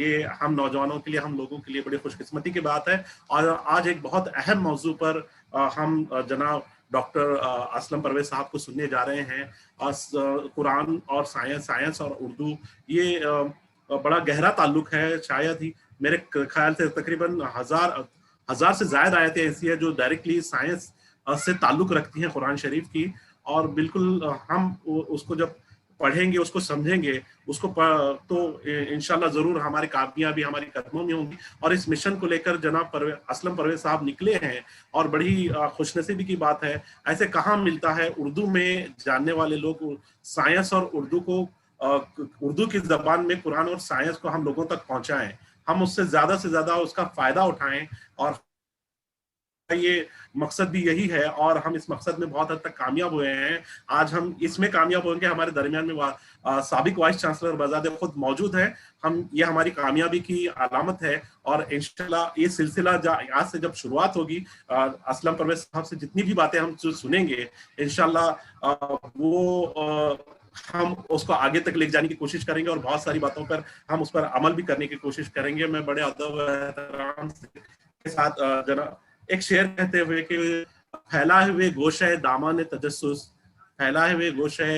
یہ ہم نوجوانوں کے لیے، ہم لوگوں کے لیے بڑی خوش قسمتی کی بات ہے. اور آج ایک بہت اہم موضوع پر ہم جناب ڈاکٹر اسلم پرویز صاحب کو سننے جا رہے ہیں. قرآن اور سائنس اور اردو، یہ بڑا گہرا تعلق ہے. شاید ہی میرے خیال سے تقریباً ہزار سے زائد آیتیں ایسی ہیں جو ڈائریکٹلی سائنس سے تعلق رکھتی ہیں قرآن شریف کی. اور بالکل ہم اس کو جب پڑھیں گے، اس کو سمجھیں گے، اس کو تو انشاءاللہ ضرور ہماری کامیابی ہماری قدموں میں ہوں گی. اور اس مشن کو لے کر جناب اسلم پرویز صاحب نکلے ہیں، اور بڑی خوش نصیبی کی بات ہے. ایسے کہاں ملتا ہے اردو میں جاننے والے لوگ سائنس اور اردو کو، اردو کی زبان میں قرآن اور سائنس کو ہم لوگوں تک پہنچائیں، ہم اس سے زیادہ اس کا فائدہ اٹھائیں. اور یہ مقصد بھی یہی ہے، اور ہم اس مقصد میں بہت حد تک کامیاب ہوئے ہیں. آج ہم اس میں کامیاب ہوئیں گے، ہمارے درمیان میں سابق وائس چانسلر بذات خود موجود ہیں. یہ ہماری کامیابی کی علامت ہے. اور انشاءاللہ یہ سلسلہ آج سے جب شروعات ہوگی، اسلم پرویز صاحب سے جتنی بھی باتیں ہم سنیں گے انشاءاللہ وہ ہم اس کو آگے تک لے جانے کی کوشش کریں گے، اور بہت ساری باتوں پر ہم اس پر عمل بھی کرنے کی کوشش کریں گے. میں بڑے ادب و احترام کے ساتھ جناب ایک شعر کہتے ہوئے کہ پھیلائے ہوئے گوشہ دامان تجسس، پھیلائے ہوئے گوشہ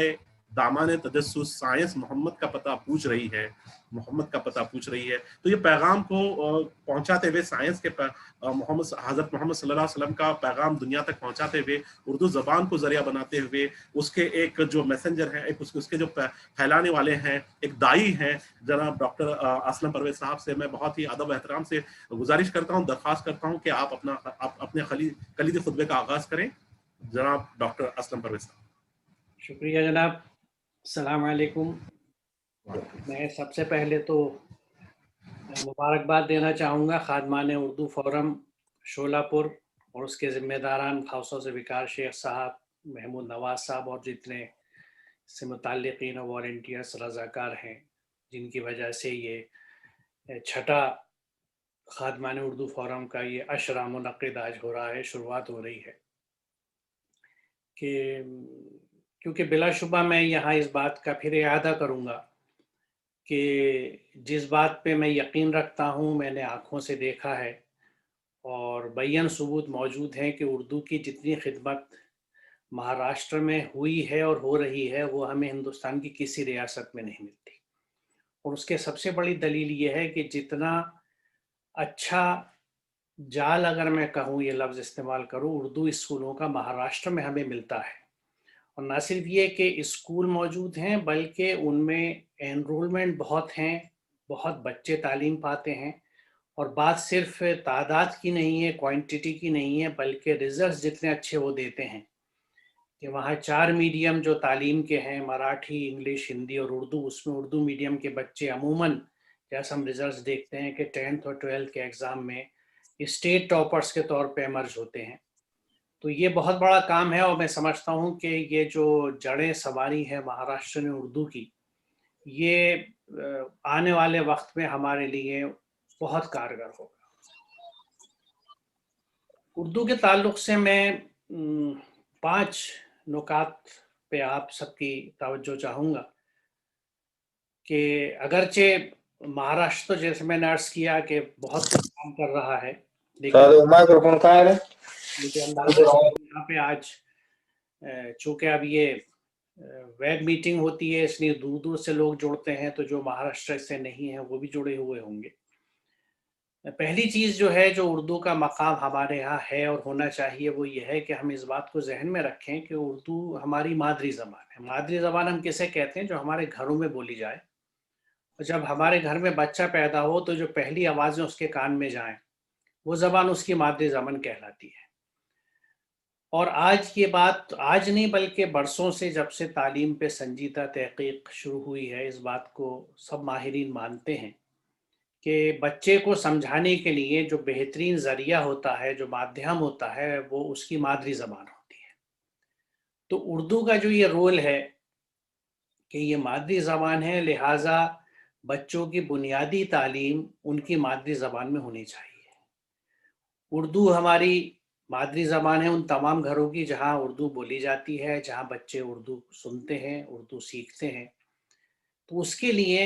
دامان تجسس، سائنس محمد کا پتہ پوچھ رہی ہے، محمد کا پتہ پوچھ رہی ہے. تو یہ پیغام کو پہنچاتے ہوئے، سائنس کے حضرت محمد صلی اللہ علیہ وسلم کا پیغام دنیا تک پہنچاتے ہوئے، اردو زبان کو ذریعہ بناتے ہوئے، اس کے ایک جو میسنجر ہیں، اس کے جو پھیلانے والے ہیں، ایک دائی ہیں جناب ڈاکٹر اسلم پرویز صاحب سے میں بہت ہی ادب و احترام سے گزارش کرتا ہوں، درخواست کرتا ہوں کہ آپ اپنے کلیدی خطبے کا آغاز کریں. جناب ڈاکٹر اسلم پرویز صاحب. شکریہ جناب. السلام علیکم. میں سب سے پہلے تو مبارکباد دینا چاہوں گا خادمان اردو فورم شولہ پور اور اس کے ذمہ داران، خاص طور سے وقار شیخ صاحب، محمود نواز صاحب، اور جتنے سے متعلقین اور والنٹیئرس رضاکار ہیں، جن کی وجہ سے یہ چھٹا خادمان اردو فورم کا یہ عشرہ منعقد آج ہو رہا ہے، شروعات ہو رہی ہے. کیونکہ بلا شبہ میں یہاں اس بات کا پھر اعادہ کروں گا کہ جس بات پہ میں یقین رکھتا ہوں، میں نے آنکھوں سے دیکھا ہے اور بیان ثبوت موجود ہیں کہ اردو کی جتنی خدمت مہاراشٹر میں ہوئی ہے اور ہو رہی ہے، وہ ہمیں ہندوستان کی کسی ریاست میں نہیں ملتی. اور اس کے سب سے بڑی دلیل یہ ہے کہ جتنا اچھا جال، اگر میں کہوں یہ لفظ استعمال کروں، اردو اسکولوں کا مہاراشٹر میں ہمیں ملتا ہے. اور نہ صرف یہ کہ اسکول موجود ہیں، بلکہ ان میں انرولمنٹ بہت ہیں، بہت بچے تعلیم پاتے ہیں. اور بات صرف تعداد کی نہیں ہے، کوانٹٹی کی نہیں ہے، بلکہ ریزلٹس جتنے اچھے وہ دیتے ہیں کہ وہاں 4 میڈیم جو تعلیم کے ہیں، مراٹھی، انگلش، ہندی اور اردو، اس میں اردو میڈیم کے بچے عموماً جیسا ہم ریزلٹس دیکھتے ہیں کہ 10th اور 12th کے ایگزام میں اسٹیٹ ٹاپرز کے طور پہ ایمرج ہوتے ہیں. تو یہ بہت بڑا کام ہے، اور میں سمجھتا ہوں کہ یہ جو جڑیں سواری ہے مہاراشٹر میں اردو کی، یہ آنے والے وقت میں ہمارے لیے بہت کارگر ہوگا. اردو کے تعلق سے میں 5 نکات پہ آپ سب کی توجہ چاہوں گا کہ اگرچہ مہاراشٹر، جیسے میں نے عرض کیا، کہ بہت کچھ کام کر رہا ہے، لیکن مجھے اندازہ یہاں پہ آج چونکہ اب یہ ویب میٹنگ ہوتی ہے، اس لیے دور دور سے لوگ جڑتے ہیں، تو جو مہاراشٹر سے نہیں ہیں وہ بھی جڑے ہوئے ہوں گے. پہلی چیز جو ہے، جو اردو کا مقام ہمارے ہاں ہے اور ہونا چاہیے، وہ یہ ہے کہ ہم اس بات کو ذہن میں رکھیں کہ اردو ہماری مادری زبان ہے. مادری زبان ہم کسے کہتے ہیں؟ جو ہمارے گھروں میں بولی جائے. اور جب ہمارے گھر میں بچہ پیدا ہو تو جو پہلی آوازیں اس کے کان میں جائیں، وہ زبان اس کی مادری زبان کہلاتی ہے. اور آج یہ بات آج نہیں بلکہ برسوں سے، جب سے تعلیم پہ سنجیدہ تحقیق شروع ہوئی ہے، اس بات کو سب ماہرین مانتے ہیں کہ بچے کو سمجھانے کے لیے جو بہترین ذریعہ ہوتا ہے، جو مادھیم ہوتا ہے، وہ اس کی مادری زبان ہوتی ہے. تو اردو کا جو یہ رول ہے کہ یہ مادری زبان ہے، لہٰذا بچوں کی بنیادی تعلیم ان کی مادری زبان میں ہونی چاہیے. اردو ہماری مادری زبان ہے ان تمام گھروں کی جہاں اردو بولی جاتی ہے، جہاں بچے اردو سنتے ہیں، اردو سیکھتے ہیں. تو اس کے لیے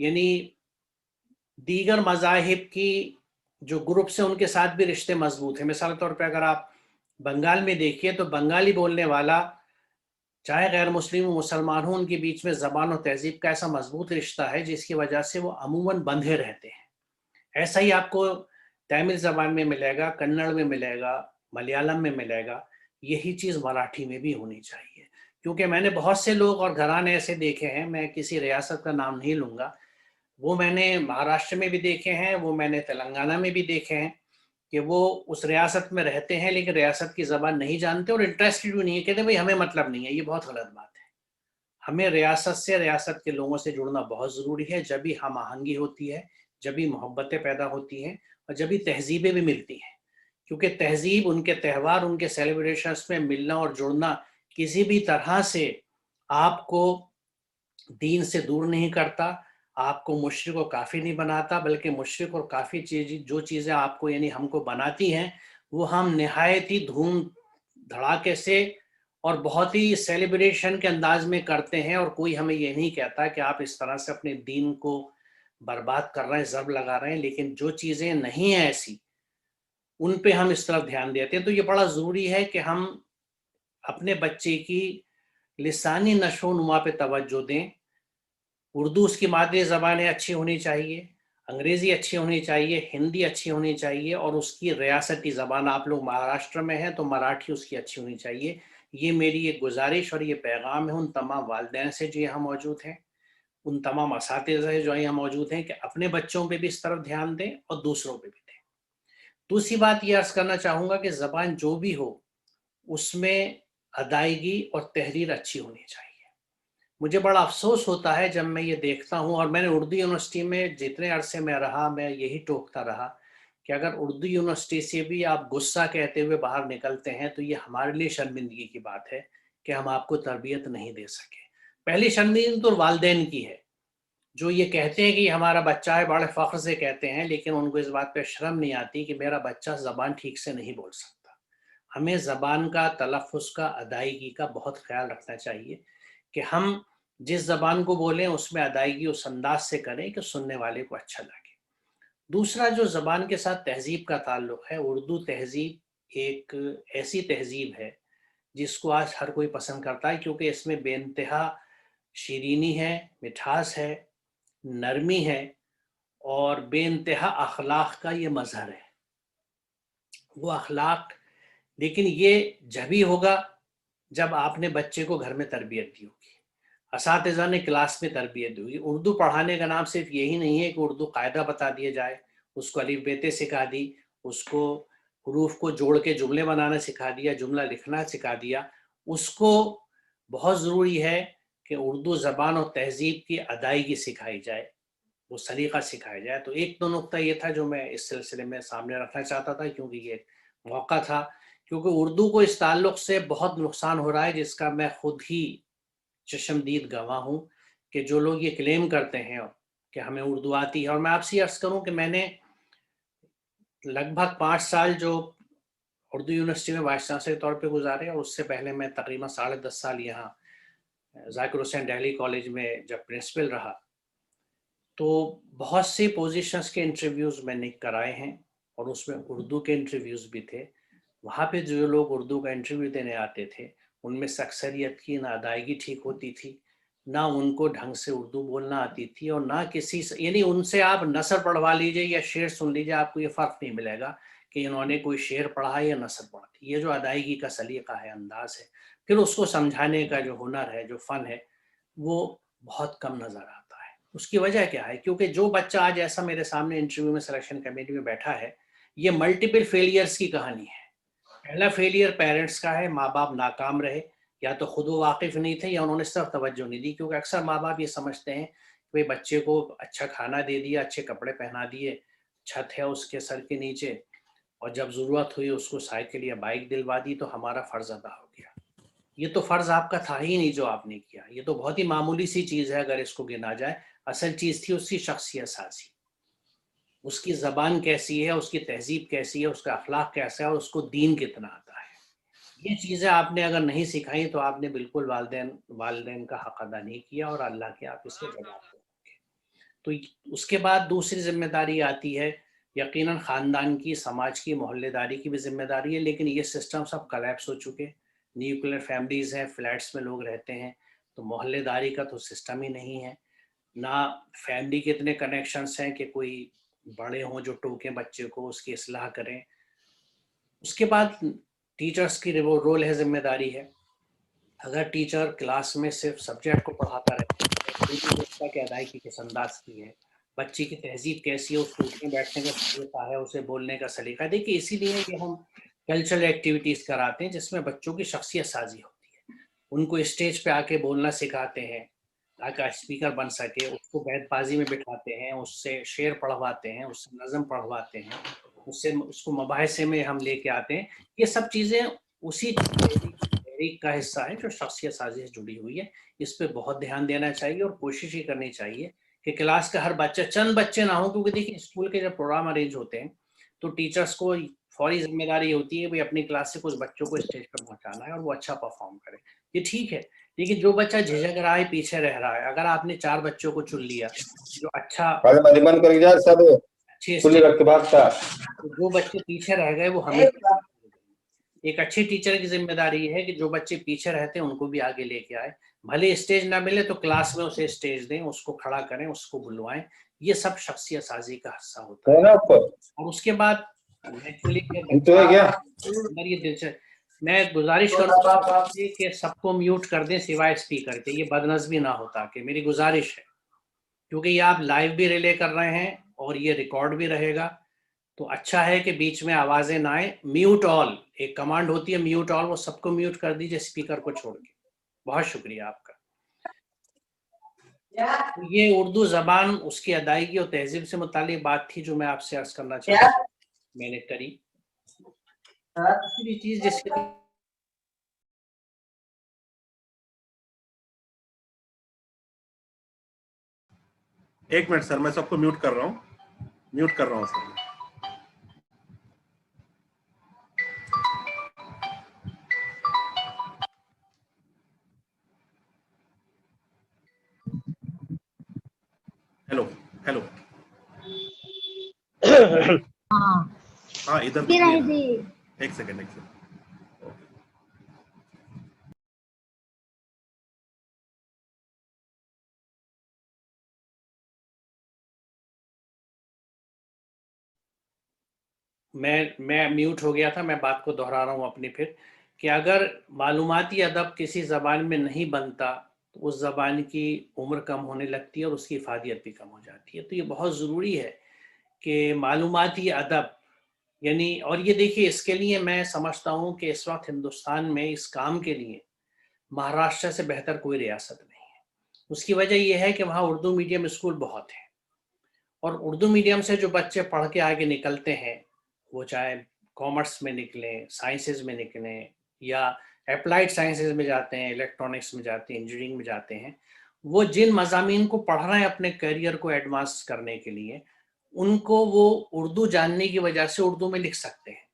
یعنی دیگر مذاہب کی جو گروپس ہیں ان کے ساتھ بھی رشتے مضبوط ہیں. مثال طور پہ اگر آپ بنگال میں دیکھیے تو بنگالی بولنے والا چاہے غیر مسلم و مسلمان ہوں، ان کے بیچ میں زبان اور تہذیب کا ایسا مضبوط رشتہ ہے جس کی وجہ سے وہ عموماً بندھے رہتے ہیں. ایسا ہی آپ کو تامل زبان میں ملے گا، کنڑ میں ملے گا، ملیالم میں ملے گا. یہی چیز مراٹھی میں بھی ہونی چاہیے، کیونکہ میں نے بہت سے لوگ اور گھرانے ایسے دیکھے ہیں، میں کسی ریاست کا نام نہیں لوں گا، وہ میں نے مہاراشٹر میں بھی دیکھے ہیں، وہ میں نے تلنگانہ میں بھی دیکھے ہیں کہ وہ اس ریاست میں رہتے ہیں لیکن ریاست کی زبان نہیں جانتے اور انٹرسٹڈ بھی نہیں ہے، کہتے ہیں بھائی ہمیں مطلب نہیں ہے. یہ بہت غلط بات ہے. ہمیں ریاست سے، ریاست کے لوگوں سے جڑنا بہت ضروری ہے. جب بھی ہم آہنگی ہوتی ہے، جب بھی محبتیں پیدا ہوتی ہیں، اور جب بھی تہذیبیں بھی ملتی ہیں. کیونکہ تہذیب، ان کے تہوار، ان کے سیلیبریشنز میں ملنا اور جڑنا کسی بھی طرح سے آپ کو دین سے دور نہیں کرتا، آپ کو مشرک و کافر نہیں بناتا، بلکہ مشرک اور کافر جو چیزیں آپ کو یعنی ہم کو بناتی ہیں وہ ہم نہایت ہی دھوم دھڑاکے سے اور بہت ہی سیلیبریشن کے انداز میں کرتے ہیں. اور کوئی ہمیں یہ نہیں کہتا کہ آپ اس طرح سے اپنے دین کو برباد کر رہے ہیں، ضرب لگا رہے ہیں، لیکن جو چیزیں نہیں ہیں ایسی ان پہ ہم اس طرف دھیان دیتے ہیں. تو یہ بڑا ضروری ہے کہ ہم اپنے بچے کی لسانی نشو و نما پہ توجہ دیں. اردو اس کی مادری زبانیں اچھی ہونی چاہیے، انگریزی اچھی ہونی چاہیے، ہندی اچھی ہونی چاہیے، اور اس کی ریاستی زبان، آپ لوگ مہاراشٹر میں ہیں تو مراٹھی اس کی اچھی ہونی چاہیے. یہ میری ایک گزارش اور یہ پیغام ہے ان تمام والدین سے جو یہاں موجود ہیں، ان تمام اساتذہ سے جو یہاں موجود ہیں، کہ اپنے بچوں پہ بھی اس طرف دھیان دیں اور دوسروں پہ بھی دیں. دوسری بات یہ عرض کرنا چاہوں گا کہ زبان جو بھی ہو اس میں ادائیگی اور تحریر اچھی ہونی چاہیے. مجھے بڑا افسوس ہوتا ہے جب میں یہ دیکھتا ہوں، اور میں نے اردو یونیورسٹی میں جتنے عرصے میں رہا میں یہی ٹوکتا رہا کہ اگر اردو یونیورسٹی سے بھی آپ غصہ کہتے ہوئے باہر نکلتے ہیں تو یہ ہمارے لیے شرمندگی کی بات ہے کہ ہم آپ کو تربیت نہیں دے سکے. پہلی شرمندگی تو والدین کی ہے جو یہ کہتے ہیں کہ یہ ہمارا بچہ ہے، بڑے فخر سے کہتے ہیں، لیکن ان کو اس بات پہ شرم نہیں آتی کہ میرا بچہ زبان ٹھیک سے نہیں بول سکتا. ہمیں زبان کا، تلفظ کا، ادائیگی کا بہت خیال رکھنا چاہیے کہ ہم جس زبان کو بولیں اس میں ادائیگی اس انداز سے کریں کہ سننے والے کو اچھا لگے. دوسرا جو زبان کے ساتھ تہذیب کا تعلق ہے، اردو تہذیب ایک ایسی تہذیب ہے جس کو آج ہر کوئی پسند کرتا ہے، کیونکہ اس میں بے انتہا شیرینی ہے، مٹھاس ہے، نرمی ہے، اور بے انتہا اخلاق کا یہ مظہر ہے. وہ اخلاق لیکن یہ جبھی ہوگا جب آپ نے بچے کو گھر میں تربیت دی ہوگی، اساتذہ نے کلاس میں تربیت دی ہوگی. اردو پڑھانے کا نام صرف یہی نہیں ہے کہ اردو قاعدہ بتا دیے جائے، اس کو الف بیتے سکھا دی، اس کو حروف کو جوڑ کے جملے بنانا سکھا دیا، جملہ لکھنا سکھا دیا. اس کو بہت ضروری ہے کہ اردو زبان اور تہذیب کی ادائیگی سکھائی جائے، وہ سلیقہ سکھایا جائے. تو ایک تو نقطہ یہ تھا جو میں اس سلسلے میں سامنے رکھنا چاہتا تھا، کیونکہ یہ موقع تھا، کیونکہ اردو کو اس تعلق سے بہت نقصان ہو رہا ہے جس کا میں خود ہی چشمدید گواہ ہوں، کہ جو لوگ یہ کلیم کرتے ہیں کہ ہمیں اردو آتی ہے. اور میں آپ سے عرض کروں کہ میں نے لگ بھگ 5 سال جو اردو یونیورسٹی میں وائس چانسلر کے طور پہ گزارے، اور اس سے پہلے میں تقریباً 10.5 سال یہاں ذاکر حسین دہلی کالج میں جب پرنسپل رہا، تو بہت سی پوزیشنز کے انٹرویوز میں نے کرائے ہیں، اور اس میں اردو کے انٹرویوز بھی تھے. وہاں پہ جو لوگ اردو کا انٹرویو دینے آتے تھے ان میں سے اکثریت کی نہ ادائیگی ٹھیک ہوتی تھی، نہ ان کو ڈھنگ سے اردو بولنا آتی تھی، اور نہ کسی سے یعنی ان سے آپ نثر پڑھوا لیجئے یا شعر سن لیجئے، آپ کو یہ فرق نہیں ملے گا کہ انہوں نے کوئی شعر پڑھا یا نثر پڑھا. یہ جو ادائیگی کا سلیقہ ہے، انداز ہے، پھر اس کو سمجھانے کا جو ہنر ہے، جو فن ہے، وہ بہت کم نظر آتا ہے. اس کی وجہ کیا ہے؟ کیونکہ جو بچہ آج ایسا میرے سامنے انٹرویو میں سلیکشن کمیٹی میں بیٹھا ہے، یہ ملٹیپل فیلئرز کی کہانی ہے. پہلا فیلئر پیرنٹس کا ہے، ماں باپ ناکام رہے، یا تو خود وہ واقف نہیں تھے یا انہوں نے صرف توجہ نہیں دی. کیونکہ اکثر ماں باپ یہ سمجھتے ہیں کہ بچے کو اچھا کھانا دے دیا، اچھے کپڑے پہنا دیے، چھت ہے اس کے سر کے نیچے، اور جب ضرورت ہوئی اس کو سائیکل یا بائک دلوا دی تو ہمارا فرض ادا ہو گیا. یہ تو فرض آپ کا تھا ہی نہیں جو آپ نے کیا، یہ تو بہت ہی معمولی سی چیز ہے اگر اس کو گنا جائے. اصل چیز تھی اس کی شخصیت سازی، اس کی زبان کیسی ہے، اس کی تہذیب کیسی ہے، اس کا اخلاق کیسا ہے، اور اس کو دین کتنا آتا ہے. یہ چیزیں آپ نے اگر نہیں سکھائیں تو آپ نے بالکل والدین کا حق ادا نہیں کیا، اور اللہ کے آپ اس کے جواب دیں گے. تو اس کے بعد دوسری ذمہ داری آتی ہے یقیناً خاندان کی، سماج کی، محلے داری کی بھی ذمہ داری ہے، لیکن یہ سسٹم سب کلیپس ہو چکے، نیوکلیر فیملیز ہیں، فلیٹس میں لوگ رہتے ہیں، تو محلے داری کا تو سسٹم ہی نہیں ہے، نہ فیملی کے اتنے کنیکشنز ہیں کہ کوئی بڑے ہوں جو ٹوکیں بچے کو، اس کی اصلاح کریں۔ اس کے بعد ٹیچرز کی رول ہے، ذمہ داری ہے۔ اگر ٹیچر کلاس میں صرف سبجیکٹ کو پڑھاتا رہے کہ ادائیگی کس انداز کی ہے، بچی کی تہذیب کیسی ہے، اس کو اٹھنے بیٹھنے کا سلیقہ ہے، اسے بولنے کا سلیقہ ہے، دیکھیے اسی لیے کہ ہم کلچرل ایکٹیویٹیز کراتے ہیں جس میں بچوں کی شخصیت سازی ہوتی ہے، ان کو اسٹیج پہ آ کے بولنا سکھاتے ہیں تاکہ اسپیکر بن سکے، اس کو بیت بازی میں بٹھاتے ہیں، اس سے شعر پڑھواتے ہیں، اس سے نظم پڑھواتے ہیں، اس کو مباحثے میں ہم لے کے آتے ہیں۔ یہ سب چیزیں اسی تحریک کا حصہ ہے جو شخصیت سازی سے جڑی ہوئی ہے۔ اس پہ بہت دھیان دینا چاہیے اور کوشش ہی کرنی چاہیے کہ کلاس کا ہر بچہ، چند بچے نہ ہوں، کیونکہ دیکھیے اسکول کے جب پروگرام ارینج ہوتے ہیں تو ٹیچرز کو فوری ذمہ داری ہوتی ہے کہ اپنی کلاس سے کچھ بچوں کو اسٹیج پر پہنچانا ہے اور وہ اچھا پرفارم کرے، یہ ٹھیک ہے، لیکن جو بچہ جھجک رہا ہے، پیچھے رہ رہا ہے، اگر آپ نے 4 بچوں کو چن لیا جو اچھا جو بچے پیچھے رہ گئے وہ ہمیں، ایک اچھی ٹیچر کی ذمہ داری ہے کہ جو بچے پیچھے رہتے ہیں ان کو بھی آگے لے کے آئے، بھلے اسٹیج نہ ملے تو کلاس میں اسے اسٹیج دیں، اس کو کھڑا کریں، اس کو بلوائیں، یہ سب شخصیت سازی کا حصہ ہوتا ہے۔ اور اس کے بعد میں گزارش کروں کہ سب کو میوٹ کر دیں سوائے اسپیکر کے، یہ بدنظمی نہ ہوتا کہ میری گزارش ہے، کیونکہ یہ آپ لائیو بھی ریلے کر رہے ہیں اور یہ ریکارڈ بھی رہے گا، تو اچھا ہے کہ بیچ میں آوازیں نہ آئیں۔ میوٹ آل ایک کمانڈ ہوتی ہے، میوٹ آل، وہ سب کو میوٹ کر دیجئے اسپیکر کو چھوڑ کے۔ بہت شکریہ آپ کا۔ یہ اردو زبان، اس کی ادائیگی اور تہذیب سے متعلق بات تھی جو میں آپ سے عرض کرنا چاہتا ہوں، میں نے کری۔ دوسری چیز جس کے ایک منٹ سر، میں سب کو میوٹ کر رہا ہوں سر۔ ہیلو ہیلو، ہاں ادھر ایک سیکنڈ۔ میں میوٹ ہو گیا تھا، میں بات کو دہرا رہا ہوں اپنی پھر، کہ اگر معلوماتی ادب کسی زبان میں نہیں بنتا تو اس زبان کی عمر کم ہونے لگتی ہے اور اس کی افادیت بھی کم ہو جاتی ہے۔ تو یہ بہت ضروری ہے کہ معلوماتی ادب، یعنی، اور یہ دیکھیے اس کے لیے میں سمجھتا ہوں کہ اس وقت ہندوستان میں اس کام کے لیے مہاراشٹر سے بہتر کوئی ریاست نہیں ہے۔ اس کی وجہ یہ ہے کہ وہاں اردو میڈیم اسکول بہت ہیں، اور اردو میڈیم سے جو بچے پڑھ کے آگے نکلتے ہیں، وہ چاہے کامرس میں نکلیں، سائنسز میں نکلیں، یا اپلائیڈ سائنسز میں جاتے ہیں، الیکٹرانکس میں جاتے ہیں، انجینئرنگ میں جاتے ہیں، وہ جن مضامین کو پڑھ رہے ہیں اپنے کیریئر کو ایڈوانس کرنے کے لیے، ان کو وہ اردو جاننے کی وجہ سے اردو میں لکھ سکتے ہیں۔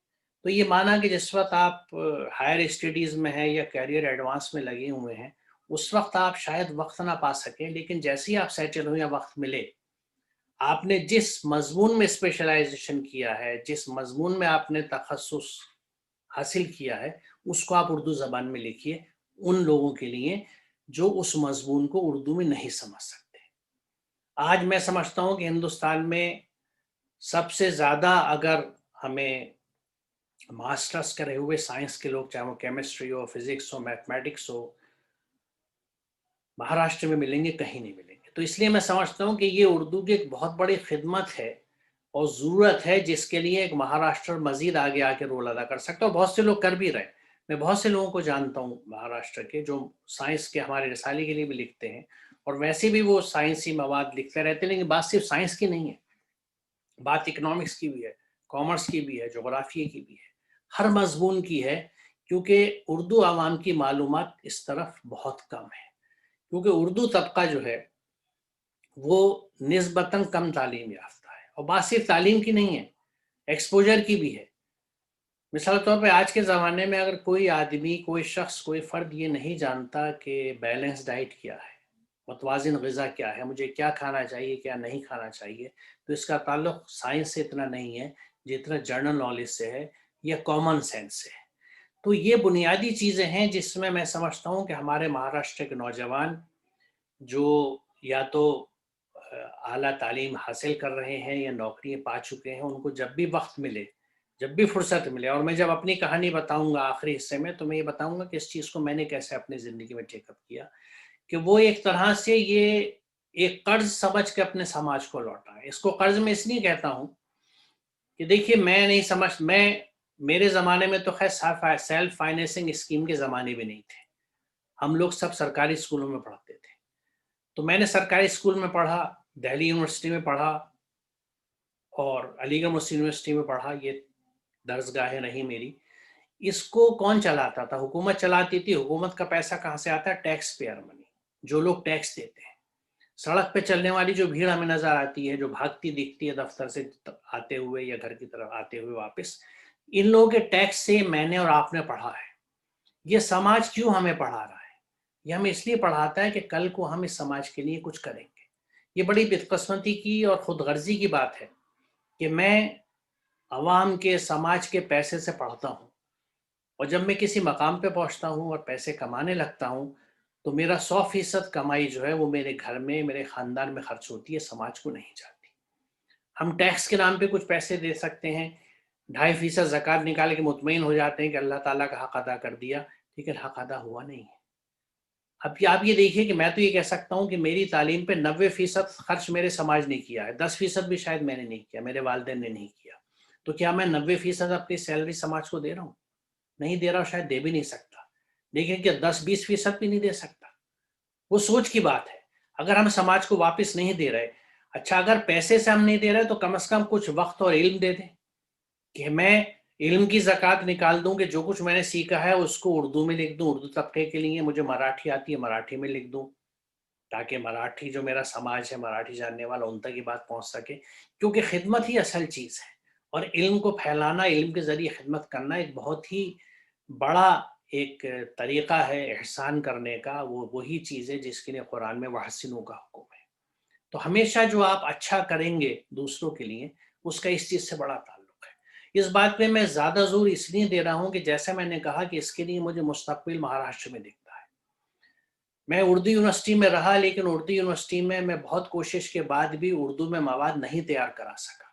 تو یہ مانا کہ جس وقت آپ ہائر اسٹڈیز میں ہیں یا کیریئر ایڈوانس میں لگے ہوئے ہیں، اس وقت آپ شاید وقت نہ پا سکیں، لیکن جیسے ہی آپ سیٹل ہوئے یا وقت ملے، آپ نے جس مضمون میں اسپیشلائزیشن کیا ہے، جس مضمون میں آپ نے تخصص حاصل کیا ہے، اس کو آپ اردو زبان میں لکھیے، ان لوگوں کے لیے جو اس مضمون کو اردو میں نہیں سمجھ سکتے۔ آج میں سمجھتا ہوں کہ ہندوستان میں سب سے زیادہ اگر ہمیں ماسٹرز کرے ہوئے سائنس کے لوگ، چاہے وہ کیمسٹری ہو، فزکس ہو، میتھمیٹکس ہو، مہاراشٹر میں ملیں گے، کہیں نہیں ملیں گے۔ تو اس لیے میں سمجھتا ہوں کہ یہ اردو کی ایک بہت بڑی خدمت ہے اور ضرورت ہے، جس کے لیے ایک مہاراشٹر مزید آگے آ کے رول ادا کر سکتا ہے، اور بہت سے لوگ کر بھی رہے۔ میں بہت سے لوگوں کو جانتا ہوں مہاراشٹر کے جو سائنس کے ہمارے رسالے کے لیے بھی لکھتے ہیں، اور ویسے بھی وہ سائنسی مواد لکھتے رہتے ہیں، لیکن بات صرف سائنس کی نہیں ہے، بات اکنامکس کی بھی ہے، کامرس کی بھی ہے، جغرافیے کی بھی ہے، ہر مضمون کی ہے، کیونکہ اردو عوام کی معلومات اس طرف بہت کم ہے، کیونکہ اردو طبقہ جو ہے وہ نسبتاً کم تعلیم یافتہ ہے، اور بات صرف تعلیم کی نہیں ہے، ایکسپوجر کی بھی ہے۔ مثال طور پہ آج کے زمانے میں اگر کوئی آدمی، کوئی شخص، کوئی فرد یہ نہیں جانتا کہ بیلنس ڈائٹ کیا ہے، متوازن غذا کیا ہے، مجھے کیا کھانا چاہیے کیا نہیں کھانا چاہیے، تو اس کا تعلق سائنس سے اتنا نہیں ہے جتنا جنرل نالج سے ہے یا کامن سینس سے ہے۔ تو یہ بنیادی چیزیں ہیں جس میں سمجھتا ہوں کہ ہمارے مہاراشٹر کے نوجوان جو یا تو اعلیٰ تعلیم حاصل کر رہے ہیں یا نوکریاں پا چکے ہیں، ان کو جب بھی وقت ملے، جب بھی فرصت ملے، اور میں جب اپنی کہانی بتاؤں گا آخری حصے میں تو میں یہ بتاؤں گا کہ اس چیز کو میں نے کیسے اپنی زندگی میں ٹیک اپ کیا، کہ وہ ایک طرح سے یہ ایک قرض سمجھ کے اپنے سماج کو لوٹا ہے۔ اس کو قرض میں اس لیے کہتا ہوں کہ دیکھیے میں نہیں سمجھ، میرے زمانے میں تو خیر سیلف فائنینسنگ اسکیم کے زمانے بھی نہیں تھے، ہم لوگ سب سرکاری اسکولوں میں پڑھتے تھے، تو میں نے سرکاری اسکول میں پڑھا، دہلی یونیورسٹی میں پڑھا اور علی گڑھ مسلم یونیورسٹی میں پڑھا، یہ درسگاہیں رہی میری۔ اس کو کون چلاتا تھا؟ حکومت چلاتی تھی۔ حکومت کا پیسہ کہاں سے آتا ہے؟ ٹیکس پیئر منی، جو لوگ ٹیکس دیتے ہیں۔ سڑک پہ چلنے والی جو بھیڑ ہمیں نظر آتی ہے، جو بھاگتی دکھتی ہے دفتر سے آتے ہوئے یا گھر کی طرف آتے ہوئے واپس، ان لوگوں کے ٹیکس سے میں نے اور آپ نے پڑھا ہے۔ یہ سماج کیوں ہمیں پڑھا رہا ہے؟ یہ ہمیں اس لیے پڑھاتا ہے کہ کل کو ہم اس سماج کے لیے کچھ کریں گے۔ یہ بڑی بدقسمتی کی اور خود غرضی کی بات ہے کہ میں عوام کے سماج کے پیسے سے پڑھتا ہوں، اور جب میں کسی مقام پہ پہنچتا ہوں اور پیسے کمانے لگتا ہوں تو میرا 100% کمائی جو ہے وہ میرے گھر میں، میرے خاندان میں خرچ ہوتی ہے، سماج کو نہیں جاتی۔ ہم ٹیکس کے نام پہ کچھ پیسے دے سکتے ہیں، 2.5% زکوٰۃ نکال کے مطمئن ہو جاتے ہیں کہ اللہ تعالیٰ کا حق ادا کر دیا، لیکن حق ادا ہوا نہیں ہے۔ اب آپ یہ دیکھیے کہ میں تو یہ کہہ سکتا ہوں کہ میری تعلیم پہ 90% خرچ میرے سماج نے کیا ہے، 10% بھی شاید میں نے نہیں کیا، میرے والدین نے نہیں کیا۔ تو کیا میں 90% اپنی سیلری سماج کو دے رہا ہوں؟ نہیں دے رہا، شاید دے بھی نہیں سکتا، لیکن کیا 10-20% بھی نہیں دے سکتا؟ وہ سوچ کی بات ہے۔ اگر ہم سماج کو واپس نہیں دے رہے، اچھا اگر پیسے سے ہم نہیں دے رہے تو کم از کم کچھ وقت اور علم دے دیں، کہ میں علم کی زکوٰۃ نکال دوں، کہ جو کچھ میں نے سیکھا ہے اس کو اردو میں لکھ دوں، اردو طبقے کے لیے مجھے مراٹھی آتی ہے مراٹھی میں لکھ دوں، تاکہ مراٹھی جو میرا سماج ہے، مراٹھی جاننے والا، ان تک یہ بات پہنچ سکے، کیونکہ خدمت ہی اصل چیز ہے، اور علم کو پھیلانا، علم کے ذریعے خدمت کرنا ایک بہت ہی بڑا ایک طریقہ ہے احسان کرنے کا، وہی چیز ہے جس کے لیے قرآن میں وَأَحْسِنُوا کا حکم ہے۔ تو ہمیشہ جو آپ اچھا کریں گے دوسروں کے لیے، اس کا اس چیز سے بڑا تعلق ہے۔ اس بات پہ میں زیادہ زور اس لیے دے رہا ہوں کہ جیسے میں نے کہا کہ اس کے لیے مجھے مستقبل مہاراشٹر میں دکھتا ہے۔ میں اردو یونیورسٹی میں رہا، لیکن اردو یونیورسٹی میں بہت کوشش کے بعد بھی اردو میں مواد نہیں تیار کرا سکا۔